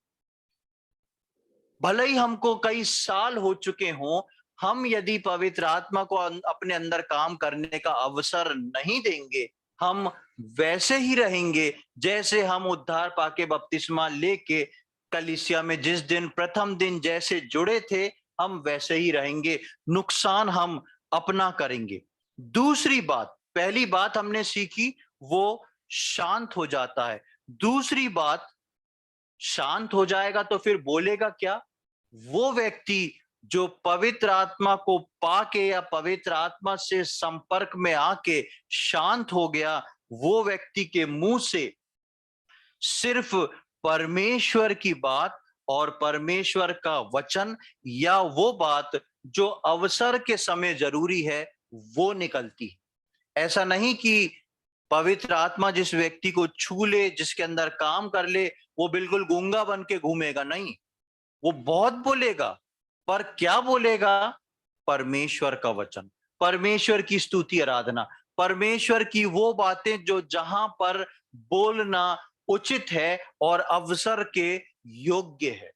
भले ही हमको कई साल हो चुके हों, हम यदि पवित्र आत्मा को अपने अंदर काम करने का अवसर नहीं देंगे, हम वैसे ही रहेंगे जैसे हम उद्धार पाके बपतिस्मा लेके कलीसिया में जिस दिन प्रथम दिन जैसे जुड़े थे, हम वैसे ही रहेंगे। नुकसान हम अपना करेंगे। दूसरी बात, पहली बात हमने सीखी, वो शांत हो जाता है। दूसरी बात, शांत हो जाएगा तो फिर बोलेगा क्या? वो व्यक्ति जो पवित्र आत्मा को पाके या पवित्र आत्मा से संपर्क में आके शांत हो गया, वो व्यक्ति के मुंह से सिर्फ परमेश्वर की बात और परमेश्वर का वचन या वो बात जो अवसर के समय जरूरी है, वो निकलती है। ऐसा नहीं कि पवित्र आत्मा जिस व्यक्ति को छू ले, जिसके अंदर काम कर ले, वो बिल्कुल गूंगा बन के घूमेगा। नहीं, वो बहुत बोलेगा, पर क्या बोलेगा? परमेश्वर का वचन, परमेश्वर की स्तुति आराधना, परमेश्वर की वो बातें जो जहां पर बोलना उचित है और अवसर के योग्य है।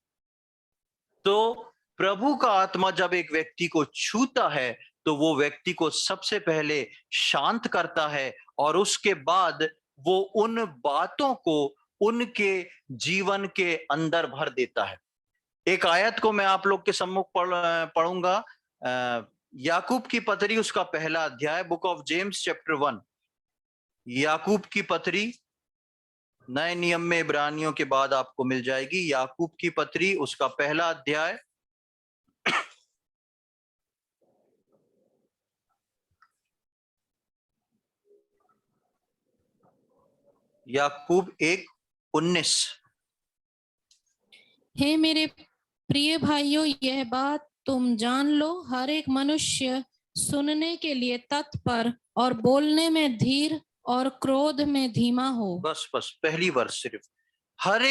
तो प्रभु का आत्मा जब एक व्यक्ति को छूता है तो वो व्यक्ति को सबसे पहले शांत करता है और उसके बाद वो उन बातों को उनके जीवन के अंदर भर देता है। एक आयत को मैं आप लोग के सम्मुख पढ़ूंगा। याकूब की पत्री, उसका पहला अध्याय, बुक ऑफ जेम्स चैप्टर 1। याकूब की पत्री नए नियम में इब्रानियों के बाद आपको मिल जाएगी। याकूब की पत्री उसका पहला अध्याय याकूब 1:19। हे मेरे प्रिय भाइयों, यह बात तुम जान लो, हर एक मनुष्य सुनने के लिए तत्पर और बोलने में धीर और क्रोध में धीमा हो। बस पहली वर्ष सिर्फ। हर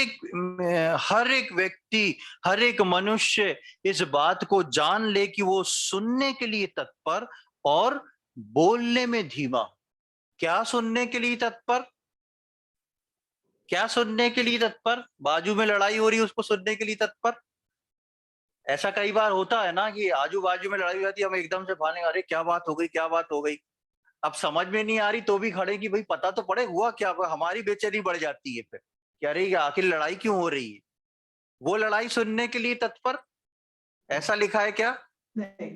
एक व्यक्ति, हर एक मनुष्य इस बात को जान ले कि वो सुनने के लिए तत्पर और बोलने में धीमा। क्या सुनने के लिए तत्पर? क्या सुनने के लिए तत्पर? बाजू में लड़ाई हो रही है उसको सुनने के लिए तत्पर? ऐसा कई बार होता है ना कि आजू बाजू में लड़ाई हो जाती है, हम एकदम से भागने, अरे क्या बात हो गई, क्या बात हो गई। अब समझ में नहीं आ रही तो भी खड़े कि भाई पता तो पड़े हुआ क्या। हमारी बेचैनी बढ़ जाती है फिर कि अरे आखिर लड़ाई क्यों हो रही है। वो लड़ाई सुनने के लिए तत्पर। ऐसा लिखा है क्या? नहीं।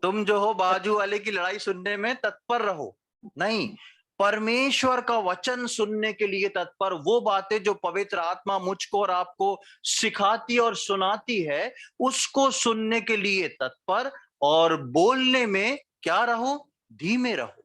तुम जो हो बाजू वाले की लड़ाई सुनने में तत्पर रहो। नहीं, परमेश्वर का वचन सुनने के लिए तत्पर। वो बातें जो पवित्र आत्मा मुझको और आपको सिखाती और सुनाती है, उसको सुनने के लिए तत्पर। और बोलने में क्या रहो? धीमे रहो।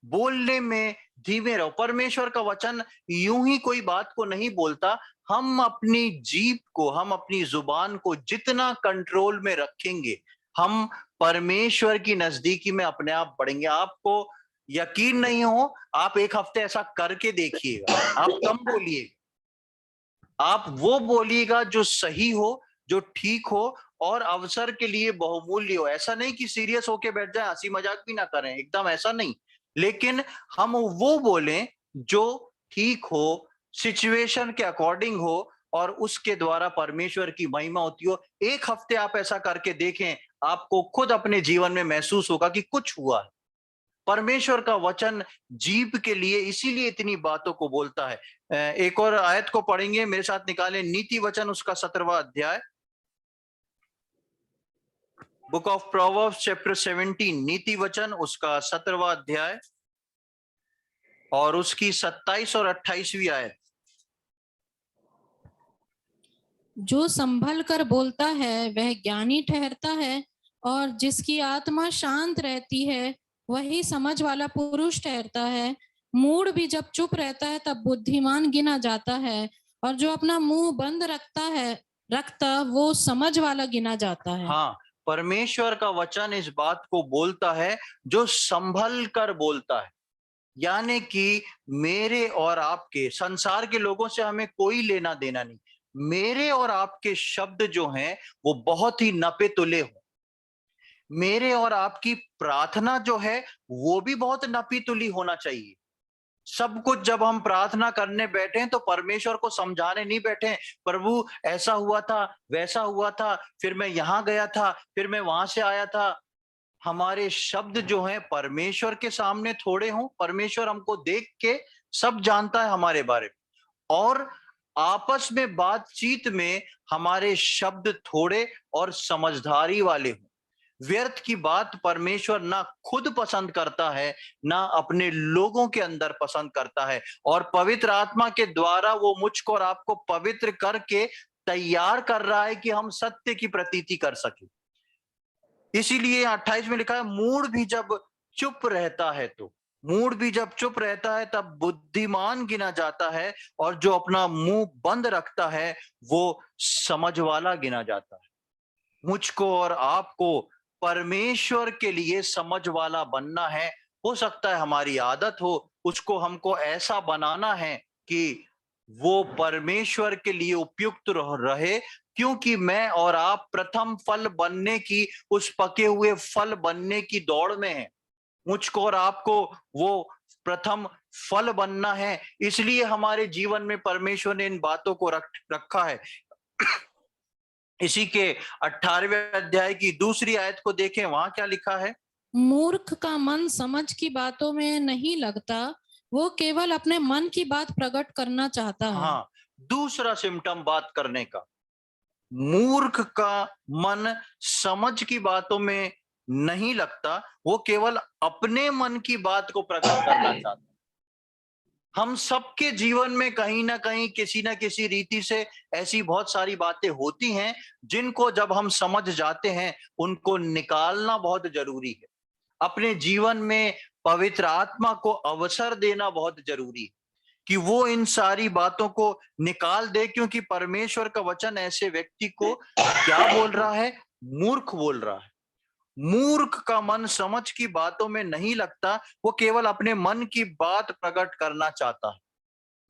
बोलने में धीमे रहो। परमेश्वर का वचन यूं ही कोई बात को नहीं बोलता। हम अपनी जीभ को, हम अपनी जुबान को जितना कंट्रोल में रखेंगे, हम परमेश्वर की नजदीकी में अपने आप बढ़ेंगे। आपको यकीन नहीं हो, आप एक हफ्ते ऐसा करके देखिएगा। आप कम बोलिएगा, आप वो बोलिएगा जो सही हो, जो ठीक हो और अवसर के लिए बहुमूल्य हो। ऐसा नहीं कि सीरियस होके बैठ जाए, हंसी मजाक भी ना करें, एकदम ऐसा नहीं। लेकिन हम वो बोलें जो ठीक हो, सिचुएशन के अकॉर्डिंग हो और उसके द्वारा परमेश्वर की महिमा होती हो। एक हफ्ते आप ऐसा करके देखें, आपको खुद अपने जीवन में महसूस होगा कि कुछ हुआ है। परमेश्वर का वचन जीभ के लिए इसीलिए इतनी बातों को बोलता है। एक और आयत को पढ़ेंगे, मेरे साथ निकालें, नीति वचन उसका 17वां अध्याय, बुक ऑफ प्रोवर्ब्स चैप्टर 17। नीति वचन उसका 17वां अध्याय और उसकी 27 और 28वीं आयत। जो संभल कर बोलता है वह ज्ञानी ठहरता है, और जिसकी आत्मा शांत रहती है वही समझ वाला पुरुष ठहरता है। मूढ़ भी जब चुप रहता है तब बुद्धिमान गिना जाता है, और जो अपना मुंह बंद रखता वो समझ वाला गिना जाता है। हाँ, परमेश्वर का वचन इस बात को बोलता है, जो संभल कर बोलता है। यानी कि मेरे और आपके, संसार के लोगों से हमें कोई लेना देना नहीं। मेरे और आपके शब्द जो हैं वो बहुत ही नपे तुले हों। मेरे और आपकी प्रार्थना जो है वो भी बहुत नपी तुली होना चाहिए। सब कुछ जब हम प्रार्थना करने बैठे हैं तो परमेश्वर को समझाने नहीं बैठे हैं, प्रभु ऐसा हुआ था, वैसा हुआ था, फिर मैं यहाँ गया था, फिर मैं वहां से आया था। हमारे शब्द जो हैं परमेश्वर के सामने थोड़े हों। परमेश्वर हमको देख के सब जानता है हमारे बारे में, और आपस में बातचीत में हमारे शब्द थोड़े और समझदारी वाले हों। व्यर्थ की बात परमेश्वर ना खुद पसंद करता है, ना अपने लोगों के अंदर पसंद करता है, और पवित्र आत्मा के द्वारा वो मुझको और आपको पवित्र करके तैयार कर रहा है कि हम सत्य की प्रतीति कर सके। इसीलिए 28 में लिखा है, मूढ़ भी जब चुप रहता है तो, मूढ़ भी जब चुप रहता है तब बुद्धिमान गिना जाता है, और जो अपना मुंह बंद रखता है वो समझ वाला गिना जाता है। मुझको और आपको परमेश्वर के लिए समझ वाला बनना है। हो सकता है हमारी आदत हो, उसको हमको ऐसा बनाना है कि वो परमेश्वर के लिए उपयुक्त रहे, क्योंकि मैं और आप प्रथम फल बनने की, उस पके हुए फल बनने की दौड़ में हैं। मुझको और आपको वो प्रथम फल बनना है, इसलिए हमारे जीवन में परमेश्वर ने इन बातों को रखा है। इसी के 18वें अध्याय की दूसरी आयत को देखें, वहां क्या लिखा है? मूर्ख का मन समझ की बातों में नहीं लगता, वो केवल अपने मन की बात प्रकट करना चाहता है। हाँ, दूसरा सिम्टम बात करने का। मूर्ख का मन समझ की बातों में नहीं लगता, वो केवल अपने मन की बात को प्रकट करना चाहता है। हम सबके जीवन में कहीं ना कहीं किसी ना किसी रीति से ऐसी बहुत सारी बातें होती हैं जिनको जब हम समझ जाते हैं उनको निकालना बहुत जरूरी है। अपने जीवन में पवित्र आत्मा को अवसर देना बहुत जरूरी है कि वो इन सारी बातों को निकाल दे, क्योंकि परमेश्वर का वचन ऐसे व्यक्ति को क्या बोल रहा है? मूर्ख बोल रहा है। मूर्ख का मन समझ की बातों में नहीं लगता, वो केवल अपने मन की बात प्रकट करना चाहता है।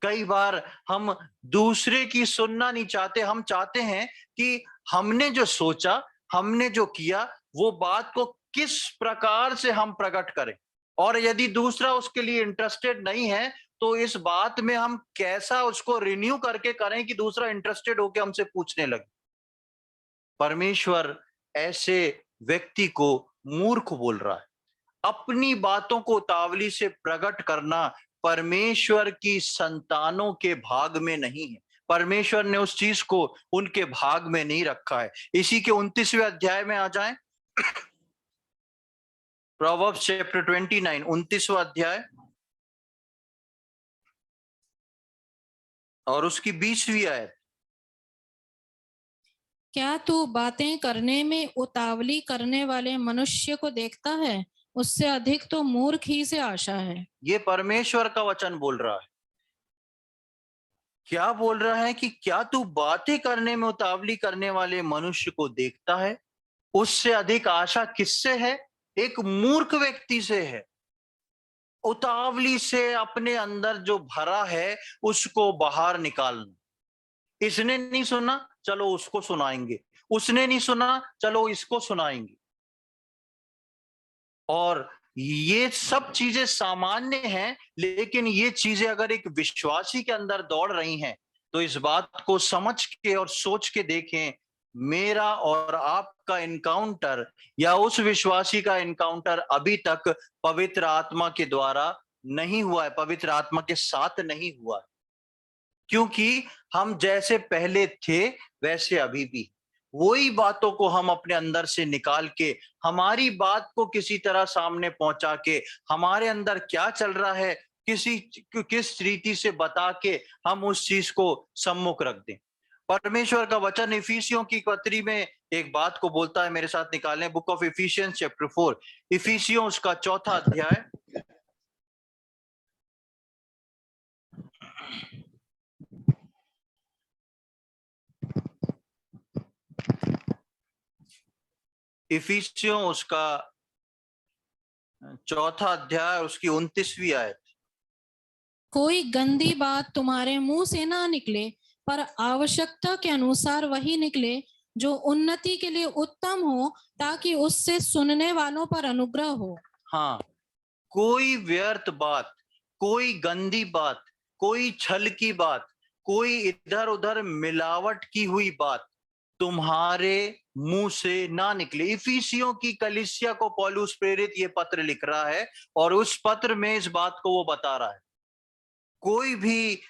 कई बार हम दूसरे की सुनना नहीं चाहते, हम चाहते हैं कि हमने जो सोचा, हमने जो किया, वो बात को किस प्रकार से हम प्रकट करें, और यदि दूसरा उसके लिए इंटरेस्टेड नहीं है तो इस बात में हम कैसा उसको रिन्यू करके करें कि दूसरा इंटरेस्टेड होकर हमसे पूछने लगे। परमेश्वर ऐसे व्यक्ति को मूर्ख बोल रहा है। अपनी बातों को उतावली से प्रकट करना परमेश्वर की संतानों के भाग में नहीं है। परमेश्वर ने उस चीज को उनके भाग में नहीं रखा है। इसी के 29वें अध्याय में आ जाएं, प्रोवर्ब्स चैप्टर 29, 29वां अध्याय और उसकी 20वीं आयत। क्या तू बातें करने में उतावली करने वाले मनुष्य को देखता है? उससे अधिक तो मूर्ख ही से आशा है। ये परमेश्वर का वचन बोल रहा है। क्या बोल रहा है कि क्या तू बातें करने में उतावली करने वाले मनुष्य को देखता है? उससे अधिक आशा किससे है? एक मूर्ख व्यक्ति से है। उतावली से अपने अंदर जो भरा है उसको बाहर निकालना। इसने नहीं सुना, चलो उसको सुनाएंगे, उसने नहीं सुना, चलो इसको सुनाएंगे। और ये सब चीजें सामान्य हैं, लेकिन ये चीजें अगर एक विश्वासी के अंदर दौड़ रही हैं तो इस बात को समझ के और सोच के देखें, मेरा और आपका इनकाउंटर या उस विश्वासी का इनकाउंटर अभी तक पवित्र आत्मा के द्वारा नहीं हुआ है, पवित्र आत्मा के साथ नहीं हुआ है। क्योंकि हम जैसे पहले थे वैसे अभी भी वही बातों को हम अपने अंदर से निकाल के हमारी बात को किसी तरह सामने पहुंचा के हमारे अंदर क्या चल रहा है किस रीति से बता के हम उस चीज को सम्मुख रख दें। परमेश्वर का वचन इफिसियों की पत्री में एक बात को बोलता है, मेरे साथ निकालें, बुक ऑफ इफिशियंस चैप्टर 4, इफिसियों उसका 4था अध्याय इफिसियों उसका 4था अध्याय उसकी 29वीं आयत। कोई गंदी बात तुम्हारे मुंह से ना निकले, पर आवश्यकता के अनुसार वही निकले जो उन्नति के लिए उत्तम हो, ताकि उससे सुनने वालों पर अनुग्रह हो। हाँ, कोई व्यर्थ बात, कोई गंदी बात, कोई छल की बात, कोई इधर उधर मिलावट की हुई बात तुम्हारे मुंह से ना निकले। इफिसियों की कलीसिया को पौलुस प्रेरित ये पत्र लिख रहा है और उस पत्र में इस बात को वो बता रहा है, कोई भी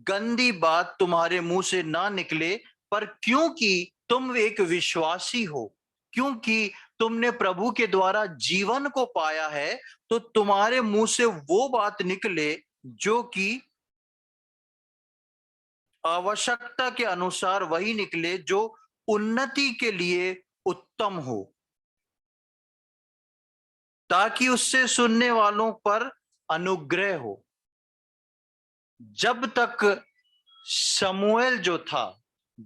गंदी बात तुम्हारे मुंह से ना निकले, पर क्योंकि तुम एक विश्वासी हो, क्योंकि तुमने प्रभु के द्वारा जीवन को पाया है, तो तुम्हारे मुंह से वो बात निकले जो कि आवश्यकता के अनुसार वही निकले जो उन्नति के लिए उत्तम हो, ताकि उससे सुनने वालों पर अनुग्रह हो। जब तक शमूएल जो था,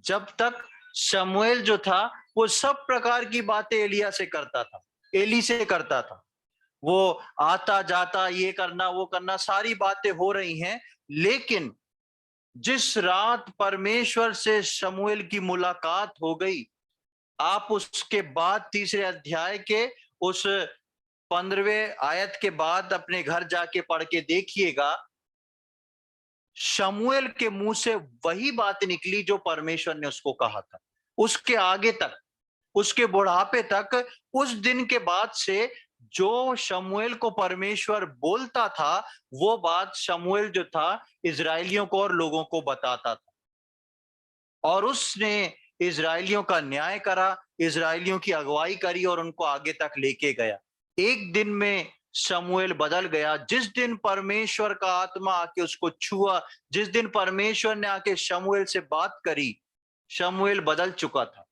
जब तक शमूएल जो था, वो सब प्रकार की बातें एलिया से करता था, एली से करता था। वो आता जाता, ये करना वो करना, सारी बातें हो रही हैं। लेकिन जिस रात परमेश्वर से शमूएल की मुलाकात हो गई, आप उसके बाद तीसरे अध्याय के उस 15वें आयत के बाद अपने घर जाके पढ़ के देखिएगा, शमूएल के मुंह से वही बात निकली जो परमेश्वर ने उसको कहा था। उसके आगे तक, उसके बुढ़ापे तक, उस दिन के बाद से जो शमूएल को परमेश्वर बोलता था, वो बात शमूएल जो था इजरायलियों को और लोगों को बताता था, और उसने इजरायलियों का न्याय करा, इजरायलियों की अगुवाई करी और उनको आगे तक लेके गया। एक दिन में शमूएल बदल गया। जिस दिन परमेश्वर का आत्मा आके उसको छुआ, जिस दिन परमेश्वर ने आके शमूएल से बात करी, शमूएल बदल चुका था।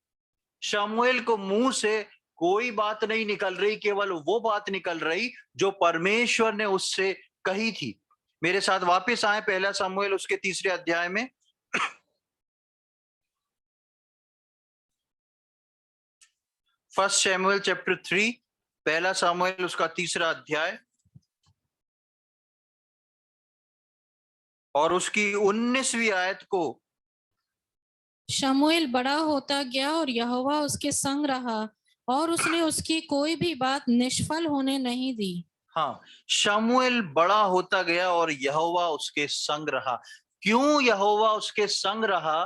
शमूएल को मुंह से कोई बात नहीं निकल रही, केवल वो बात निकल रही जो परमेश्वर ने उससे कही थी। मेरे साथ वापस आए पहला शमूएल उसके तीसरे अध्याय में। फर्स्ट शमूएल चैप्टर 3, पहला शमूएल उसका तीसरा अध्याय और उसकी 19वीं आयत को। शमूएल बड़ा होता गया और यहोवा उसके संग रहा, और उसने उसकी कोई भी बात निष्फल होने नहीं दी। हाँ, शमूएल बड़ा होता गया और यहोवा उसके संग रहा। क्यों यहोवा उसके संग रहा?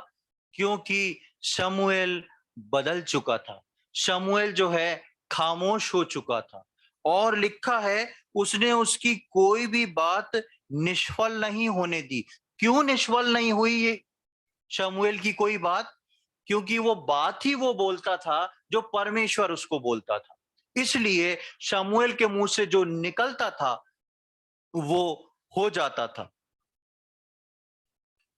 क्योंकि शमूएल बदल चुका था। शमूएल जो है खामोश हो चुका था, और लिखा है उसने उसकी कोई भी बात निष्फल नहीं होने दी। क्यों निष्फल नहीं हुई ये शमूएल की कोई बात? क्योंकि वो बात ही वो बोलता था जो परमेश्वर उसको बोलता था। इसलिए शमूएल के मुंह से जो निकलता था वो हो जाता था।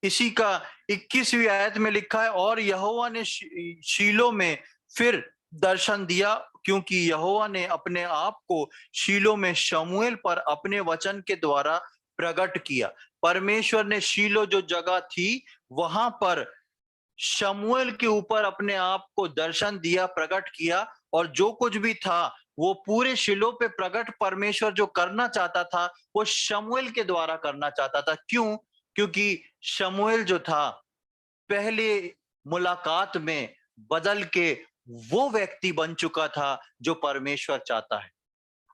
इसी का 21वीं आयत में लिखा है, और यहोवा ने शीलो में फिर दर्शन दिया, क्योंकि यहोवा ने अपने आप को शीलो में शमूएल पर अपने वचन के द्वारा प्रकट किया। परमेश्वर ने शीलो जो जगह थी वहां पर शमूएल के ऊपर अपने आप को दर्शन दिया, प्रकट किया, और जो कुछ भी था वो पूरे शिलो पे प्रकट परमेश्वर जो करना चाहता था वो शमूएल के द्वारा करना चाहता था। क्यों? क्योंकि शमूएल जो था पहले मुलाकात में बदल के वो व्यक्ति बन चुका था जो परमेश्वर चाहता है,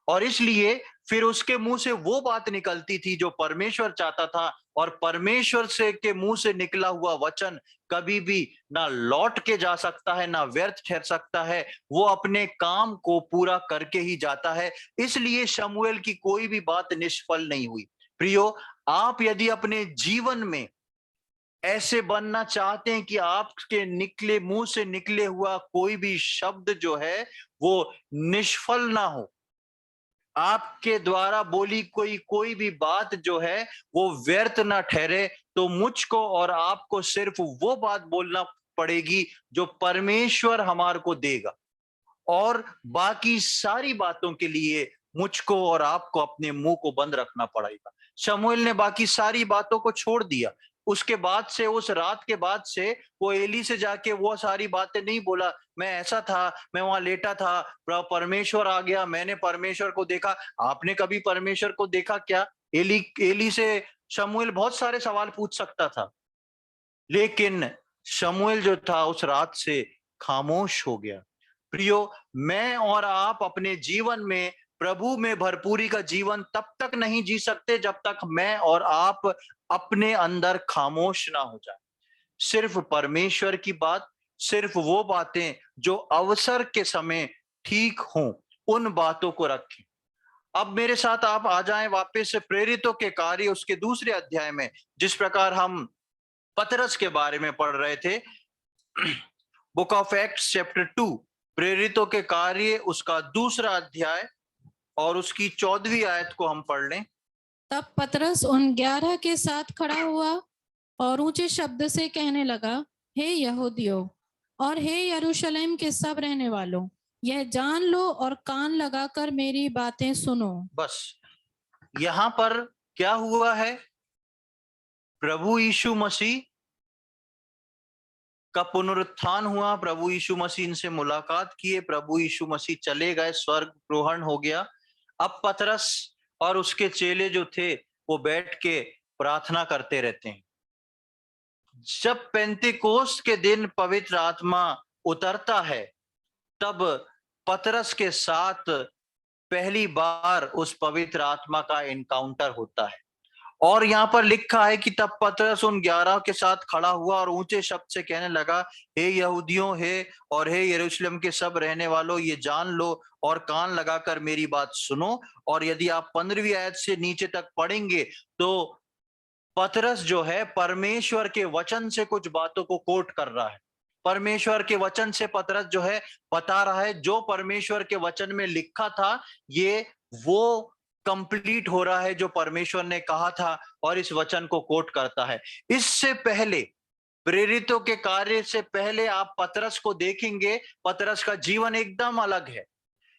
और इसलिए फिर उसके मुंह से वो बात निकलती थी जो परमेश्वर चाहता था। और परमेश्वर से के मुंह से निकला हुआ वचन कभी भी ना लौट के जा सकता है, ना व्यर्थ ठहर सकता है, वो अपने काम को पूरा करके ही जाता है। इसलिए शमूएल की कोई भी बात निष्फल नहीं हुई। प्रियो, आप यदि अपने जीवन में ऐसे बनना चाहते हैं कि आपके निकले मुंह से निकले हुआ कोई भी शब्द जो है वो निष्फल ना हो, आपके द्वारा बोली कोई भी बात जो है वो व्यर्थ ना ठहरे, तो मुझको और आपको सिर्फ वो बात बोलना पड़ेगी जो परमेश्वर हमारे को देगा, और बाकी सारी बातों के लिए मुझको और आपको अपने मुंह को बंद रखना पड़ेगा। शमूएल ने बाकी सारी बातों को छोड़ दिया। उसके बाद से, उस रात के बाद से वो एली से जाके वो सारी बातें नहीं बोला, मैं ऐसा था, मैं वहां लेटा था, परमेश्वर आ गया, मैंने परमेश्वर को देखा। आपने कभी परमेश्वर को देखा क्या? एली एली से शमूएल बहुत सारे सवाल पूछ सकता था, लेकिन शमूएल जो था उस रात से खामोश हो गया। प्रियो, मैं और आप अपने जीवन में प्रभु में भरपूरी का जीवन तब तक नहीं जी सकते जब तक मैं और आप अपने अंदर खामोश ना हो जाए। सिर्फ परमेश्वर की बात, सिर्फ वो बातें जो अवसर के समय ठीक हों, उन बातों को रखें। अब मेरे साथ आप आ जाएं वापस से प्रेरितों के कार्य उसके दूसरे अध्याय में, जिस प्रकार हम पतरस के बारे में पढ़ रहे थे। बुक ऑफ एक्ट्स चैप्टर 2, प्रेरितों के कार्य उसका दूसरा अध्याय और उसकी 14वीं आयत को हम पढ़ लें। तब पतरस उन 11 के साथ खड़ा हुआ और ऊंचे शब्द से कहने लगा, हे यहूदियों और हे यरूशलेम के सब रहने वालों, यह जान लो और कान लगाकर मेरी बातें सुनो। बस यहां पर क्या हुआ है? प्रभु यीशु मसीह का पुनरुत्थान हुआ, प्रभु यीशु मसीह इनसे मुलाकात किए, प्रभु यीशु मसीह चले गए, स्वर्ग आरोहण हो गया। अब पतरस और उसके चेले जो थे वो बैठ के प्रार्थना करते रहते हैं। जब पेंतिकोस्त के दिन पवित्र आत्मा उतरता है, तब पतरस के साथ पहली बार उस पवित्र आत्मा का एनकाउंटर होता है। और यहाँ पर लिखा है कि तब पतरस उन 11 के साथ खड़ा हुआ और ऊंचे शब्द से कहने लगा, हे यहूदियों हे और हे यरूशलेम के सब रहने वालों, ये जान लो और कान लगाकर मेरी बात सुनो। और यदि आप 15वीं आयत से नीचे तक पढ़ेंगे तो पतरस जो है परमेश्वर के वचन से कुछ बातों को कोट कर रहा है। परमेश्वर के वचन से पतरस जो है बता रहा है जो परमेश्वर के वचन में लिखा था, ये वो कंप्लीट हो रहा है जो परमेश्वर ने कहा था, और इस वचन को कोट करता है। इससे पहले, प्रेरितों के कार्य से पहले आप पतरस को देखेंगे, पतरस का जीवन एकदम अलग है।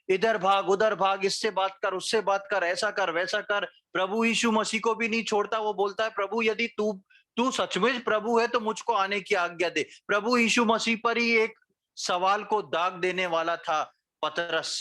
इधर भाग उधर भाग, इससे बात कर उससे बात कर, ऐसा कर वैसा कर। प्रभु यीशु मसीह को भी नहीं छोड़ता। वो बोलता है, प्रभु यदि तू तू सचमुच प्रभु है तो मुझको आने की आज्ञा दे। प्रभु यीशु मसीह पर ही एक सवाल को दाग देने वाला था पतरस।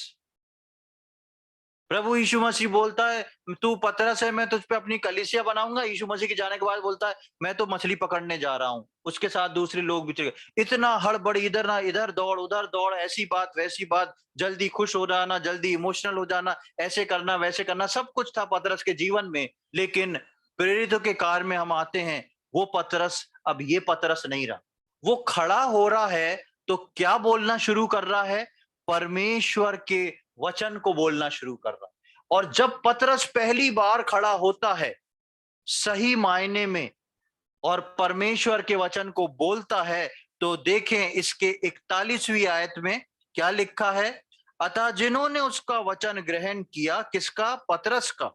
प्रभु यीशु मसीह बोलता है, तू पतरस है, मैं तुझ पे अपनी कलीसिया बनाऊंगा। यीशु मसीह के जाने के बाद बोलता है, मैं तो मछली पकड़ने जा रहा हूं। उसके साथ दूसरे लोग भी चले गए। इतना हड़बड़, इधर ना इधर दौड़ उधर दौड़, ऐसी बात वैसी बात, जल्दी खुश हो जाना, जल्दी इमोशनल हो जाना, ऐसे करना वैसे करना, सब कुछ था पतरस के जीवन में। लेकिन प्रेरितों के कार्य में हम आते हैं, वो पतरस अब ये पतरस नहीं रहा। वो खड़ा हो रहा है तो क्या बोलना शुरू कर रहा है? परमेश्वर के वचन को बोलना शुरू कर रहा है। और जब पतरस पहली बार खड़ा होता है सही मायने में और परमेश्वर के वचन को बोलता है, तो देखें इसके 41वीं आयत में क्या लिखा है। अतः जिन्होंने उसका वचन ग्रहण किया, किसका? पतरस का।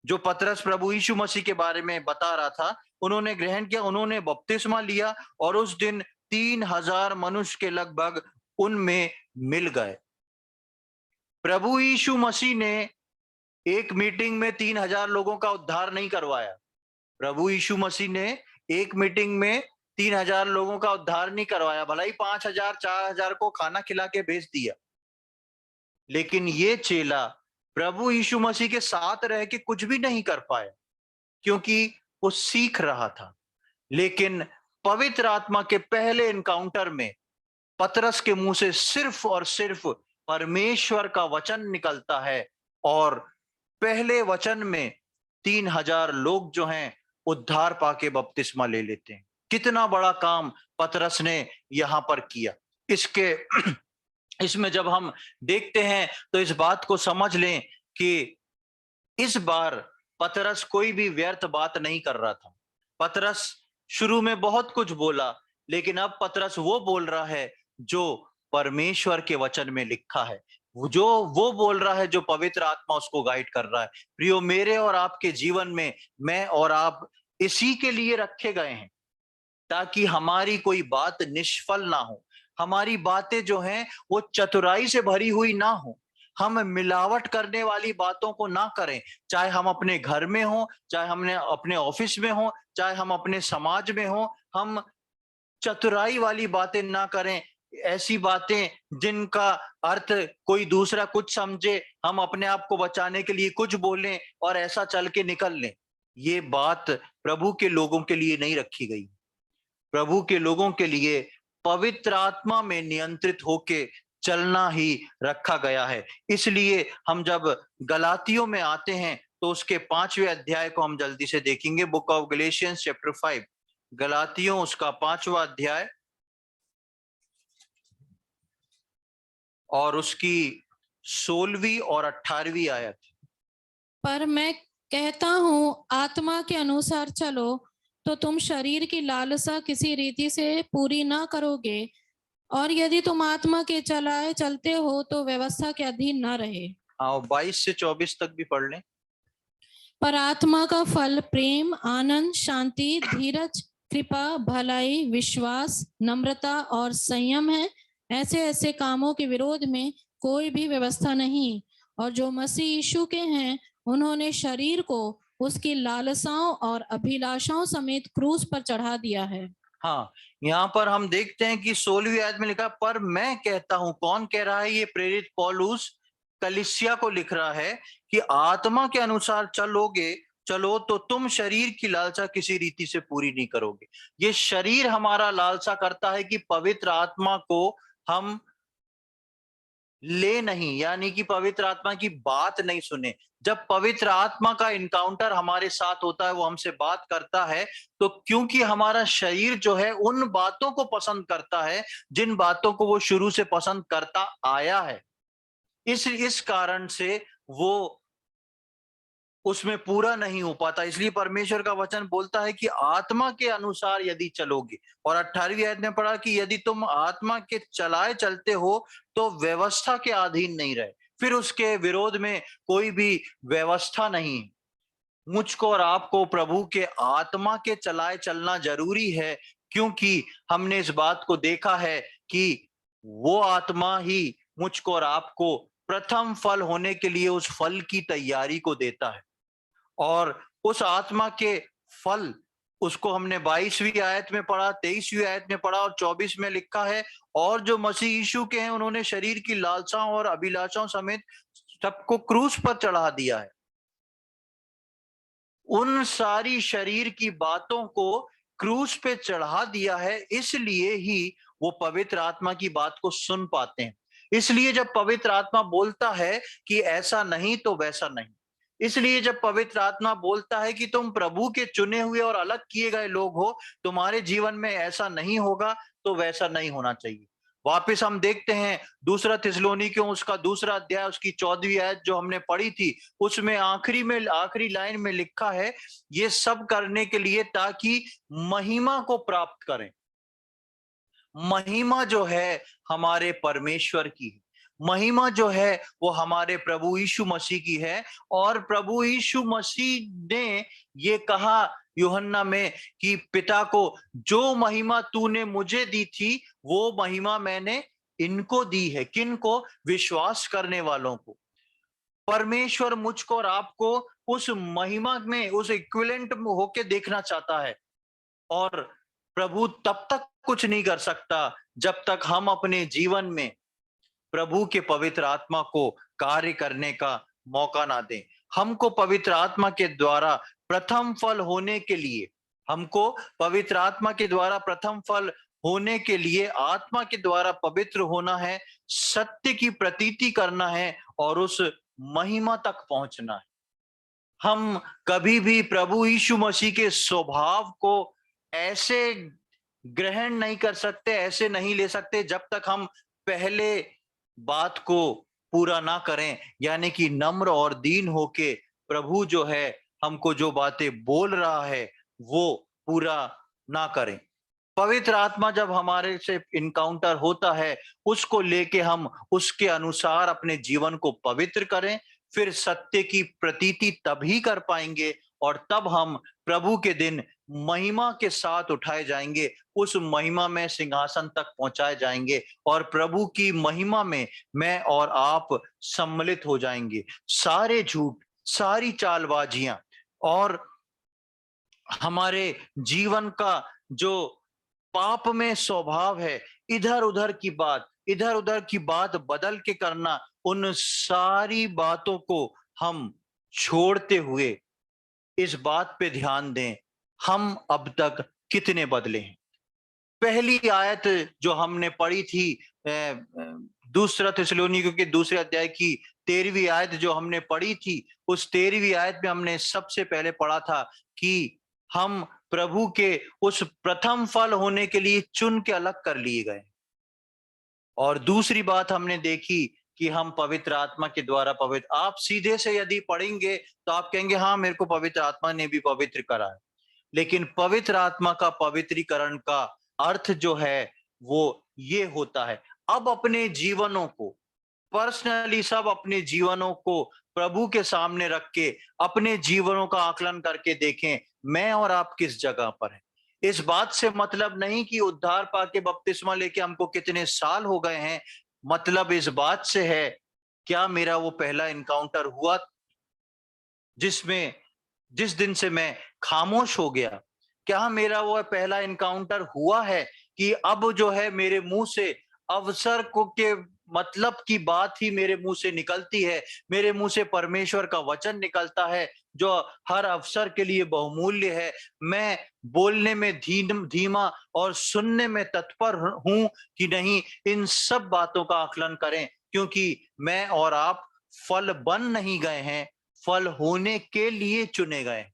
जो पतरस प्रभु यीशु मसीह के बारे में बता रहा था, उन्होंने ग्रहण किया, उन्होंने बपतिस्मा लिया, और उस दिन 3000 मनुष्य के लगभग उनमें मिल गए। प्रभु यीशु मसीह ने एक मीटिंग में 3000 लोगों का उद्धार नहीं करवाया। प्रभु यीशु मसीह ने एक मीटिंग में 3000 लोगों का उद्धार नहीं करवाया। भला ही 5000 4000 को खाना खिला के भेज दिया, लेकिन ये चेला प्रभु यीशु मसीह के साथ रह के कुछ भी नहीं कर पाया, क्योंकि वो सीख रहा था। लेकिन पवित्र आत्मा के पहले एनकाउंटर में पतरस के मुंह से सिर्फ और सिर्फ परमेश्वर का वचन निकलता है, और पहले वचन में 3000 लोग जो हैं उद्धार पाके बपतिस्मा ले लेते हैं। कितना बड़ा काम पतरस ने यहां पर किया। इसके इसमें जब हम देखते हैं तो इस बात को समझ लें कि इस बार पतरस कोई भी व्यर्थ बात नहीं कर रहा था। पतरस शुरू में बहुत कुछ बोला, लेकिन अब पतरस वो बोल रहा है जो परमेश्वर के वचन में लिखा है, वो बोल रहा है जो पवित्र आत्मा उसको गाइड कर रहा है। प्रियो, मेरे और आपके जीवन में मैं और आप इसी के लिए रखे गए हैं, ताकि हमारी कोई बात निष्फल ना हो। हमारी बातें जो हैं वो चतुराई से भरी हुई ना हो। हम मिलावट करने वाली बातों को ना करें, चाहे हम अपने घर में हो, चाहे हमने अपने ऑफिस में हो, चाहे हम अपने समाज में हो। हम चतुराई वाली बातें ना करें, ऐसी बातें जिनका अर्थ कोई दूसरा कुछ समझे, हम अपने आप को बचाने के लिए कुछ बोलें और ऐसा चल के निकल लें। ये बात प्रभु के लोगों के लिए नहीं रखी गई। प्रभु के लोगों के लिए पवित्र आत्मा में नियंत्रित होके चलना ही रखा गया है। इसलिए हम जब गलातियों में आते हैं तो उसके 5वें अध्याय को हम जल्दी से देखेंगे। बुक ऑफ गलेशियंस चैप्टर 5, गलातियों उसका 5वां अध्याय और उसकी 16वीं और 18वीं आयत। पर मैं कहता हूँ, आत्मा के अनुसार चलो तो तुम शरीर की लालसा किसी रीति से पूरी ना करोगे, और यदि तुम आत्मा के चलाए चलते हो तो व्यवस्था के अधीन न रहे। हाँ, 22 से 24 तक भी पढ़ लें। पर आत्मा का फल प्रेम, आनंद, शांति, धीरज, कृपा, भलाई, विश्वास, नम्रता और संयम है। ऐसे ऐसे कामों के विरोध में कोई भी व्यवस्था नहीं। और जो मसीह यीशु के हैं, उन्होंने शरीर को उसकी लालसाओं और अभिलाषाओं समेत क्रूस पर चढ़ा दिया है। हाँ, यहाँ पर हम देखते हैं कि 16वीं आयत में लिखा, पर मैं कहता हूं। कौन कह रहा है? ये प्रेरित पौलुस कलीसिया को लिख रहा है कि आत्मा के अनुसार चलो तो तुम शरीर की लालसा किसी रीति से पूरी नहीं करोगे। ये शरीर हमारा लालसा करता है कि पवित्र आत्मा को हम ले नहीं, यानी कि पवित्र आत्मा की बात नहीं सुने। जब पवित्र आत्मा का इनकाउंटर हमारे साथ होता है, वो हमसे बात करता है, तो क्योंकि हमारा शरीर जो है उन बातों को पसंद करता है जिन बातों को वो शुरू से पसंद करता आया है, इस कारण से वो उसमें पूरा नहीं हो पाता। इसलिए परमेश्वर का वचन बोलता है कि आत्मा के अनुसार यदि चलोगे, और 18वीं आयत में पढ़ा कि यदि तुम आत्मा के चलाए चलते हो तो व्यवस्था के अधीन नहीं रहे। फिर उसके विरोध में कोई भी व्यवस्था नहीं। मुझको और आपको प्रभु के आत्मा के चलाए चलना जरूरी है, क्योंकि हमने इस बात को देखा है कि वो आत्मा ही मुझको और आपको प्रथम फल होने के लिए उस फल की तैयारी को देता है। और उस आत्मा के फल, उसको हमने 22वीं आयत में पढ़ा, 23वीं आयत में पढ़ा और 24 में लिखा है, और जो मसीह यीशु के हैं उन्होंने शरीर की लालसाओं और अभिलाषाओं समेत सबको क्रूस पर चढ़ा दिया है। उन सारी शरीर की बातों को क्रूस पे चढ़ा दिया है, इसलिए ही वो पवित्र आत्मा की बात को सुन पाते हैं। इसलिए जब पवित्र आत्मा बोलता है कि ऐसा नहीं तो वैसा नहीं, इसलिए जब पवित्र आत्मा बोलता है कि तुम प्रभु के चुने हुए और अलग किए गए लोग हो, तुम्हारे जीवन में ऐसा नहीं होगा, तो वैसा नहीं होना चाहिए। वापिस हम देखते हैं दूसरा थिस्सलुनीकियों उसका 2 अध्याय उसकी 14वीं आयत जो हमने पढ़ी थी, उसमें आखिरी लाइन में लिखा है, ये सब करने के लिए ताकि महिमा को प्राप्त करें। महिमा जो है हमारे परमेश्वर की है, महिमा जो है वो हमारे प्रभु यीशु मसीह की है। और प्रभु यीशु मसीह ने ये कहा यूहन्ना में कि पिता को, जो महिमा तूने मुझे दी थी वो महिमा मैंने इनको दी है। किनको? विश्वास करने वालों को। परमेश्वर मुझको और आपको उस महिमा में, उस इक्विवेलेंट होके देखना चाहता है। और प्रभु तब तक कुछ नहीं कर सकता जब तक हम अपने जीवन में प्रभु के पवित्र आत्मा को कार्य करने का मौका ना दें। हमको पवित्र आत्मा के द्वारा प्रथम फल होने के लिए, हमको पवित्र आत्मा के द्वारा प्रथम फल होने के लिए आत्मा के द्वारा पवित्र होना है, सत्य की प्रतीति करना है और उस महिमा तक पहुंचना है। हम कभी भी प्रभु यीशु मसीह के स्वभाव को ऐसे ग्रहण नहीं कर सकते, ऐसे नहीं ले सकते जब तक हम पहले बात को पूरा ना करें, यानी कि नम्र और दीन होके प्रभु जो है हमको जो बातें बोल रहा है वो पूरा ना करें। पवित्र आत्मा जब हमारे से इनकाउंटर होता है, उसको लेके हम उसके अनुसार अपने जीवन को पवित्र करें, फिर सत्य की प्रतीति तभी कर पाएंगे और तब हम प्रभु के दिन महिमा के साथ उठाए जाएंगे, उस महिमा में सिंहासन तक पहुंचाए जाएंगे और प्रभु की महिमा में मैं और आप सम्मिलित हो जाएंगे। सारे झूठ, सारी चालबाजियां और हमारे जीवन का जो पाप में स्वभाव है, इधर उधर की बात बदल के करना, उन सारी बातों को हम छोड़ते हुए इस बात पे ध्यान दें, हम अब तक कितने बदले हैं। पहली आयत जो हमने पढ़ी थी, दूसरा थिस्सलुनीकियों के दूसरे अध्याय की 13वीं आयत जो हमने पढ़ी थी, उस 13वीं आयत में हमने सबसे पहले पढ़ा था कि हम प्रभु के उस प्रथम फल होने के लिए चुन के अलग कर लिए गए। और दूसरी बात हमने देखी कि हम पवित्र आत्मा के द्वारा पवित्र, आप सीधे से यदि पढ़ेंगे तो आप कहेंगे हाँ, मेरे को पवित्र आत्मा ने भी पवित्र करा है। लेकिन पवित्र आत्मा का पवित्रीकरण का अर्थ जो है वो ये होता है, अब अपने जीवनों को पर्सनली, सब अपने जीवनों को प्रभु के सामने रख के अपने जीवनों का आकलन करके देखें, मैं और आप किस जगह पर हैं। इस बात से मतलब नहीं कि उद्धार पाके बपतिस्मा लेके हमको कितने साल हो गए हैं, मतलब इस बात से है, क्या मेरा वो पहला इनकाउंटर हुआ जिसमें जिस दिन से मैं खामोश हो गया? क्या मेरा वो पहला इनकाउंटर हुआ है कि अब जो है मेरे मुंह से अवसर को के मतलब की बात ही मेरे मुंह से निकलती है, मेरे मुंह से परमेश्वर का वचन निकलता है जो हर अवसर के लिए बहुमूल्य है। मैं बोलने में धीमा और सुनने में तत्पर हूं कि नहीं, इन सब बातों का आकलन करें, क्योंकि मैं और आप फल बन नहीं गए हैं, फल होने के लिए चुने गए।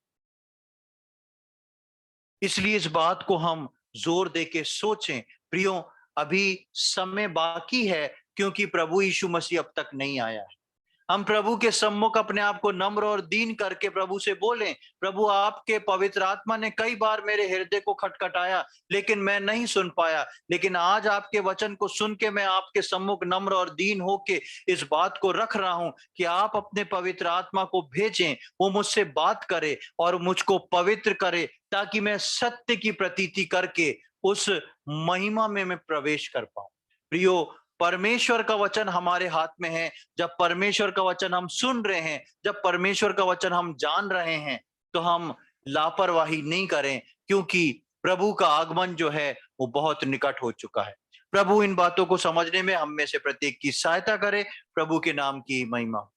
इसलिए इस बात को हम जोर दे के सोचें। प्रियो, अभी समय बाकी है, क्योंकि प्रभु यीशु मसीह अब तक नहीं आया है। हम प्रभु के सम्मुख अपने आप को नम्र और दीन करके प्रभु से बोलें, प्रभु आपके पवित्र आत्मा ने कई बार मेरे हृदय को खटखटाया, लेकिन मैं नहीं सुन पाया। लेकिन आज आपके वचन को सुन के मैं आपके सम्मुख नम्र और दीन होके इस बात को रख रहा हूं कि आप अपने पवित्र आत्मा को भेजें, वो मुझसे बात करे और मुझको पवित्र करे, ताकि मैं सत्य की प्रतीति करके उस महिमा में मैं प्रवेश कर पाऊं। प्रियो, परमेश्वर का वचन हमारे हाथ में है। जब परमेश्वर का वचन हम सुन रहे हैं, जब परमेश्वर का वचन हम जान रहे हैं, तो हम लापरवाही नहीं करें, क्योंकि प्रभु का आगमन जो है वो बहुत निकट हो चुका है। प्रभु इन बातों को समझने में हम में से प्रत्येक की सहायता करे। प्रभु के नाम की महिमा।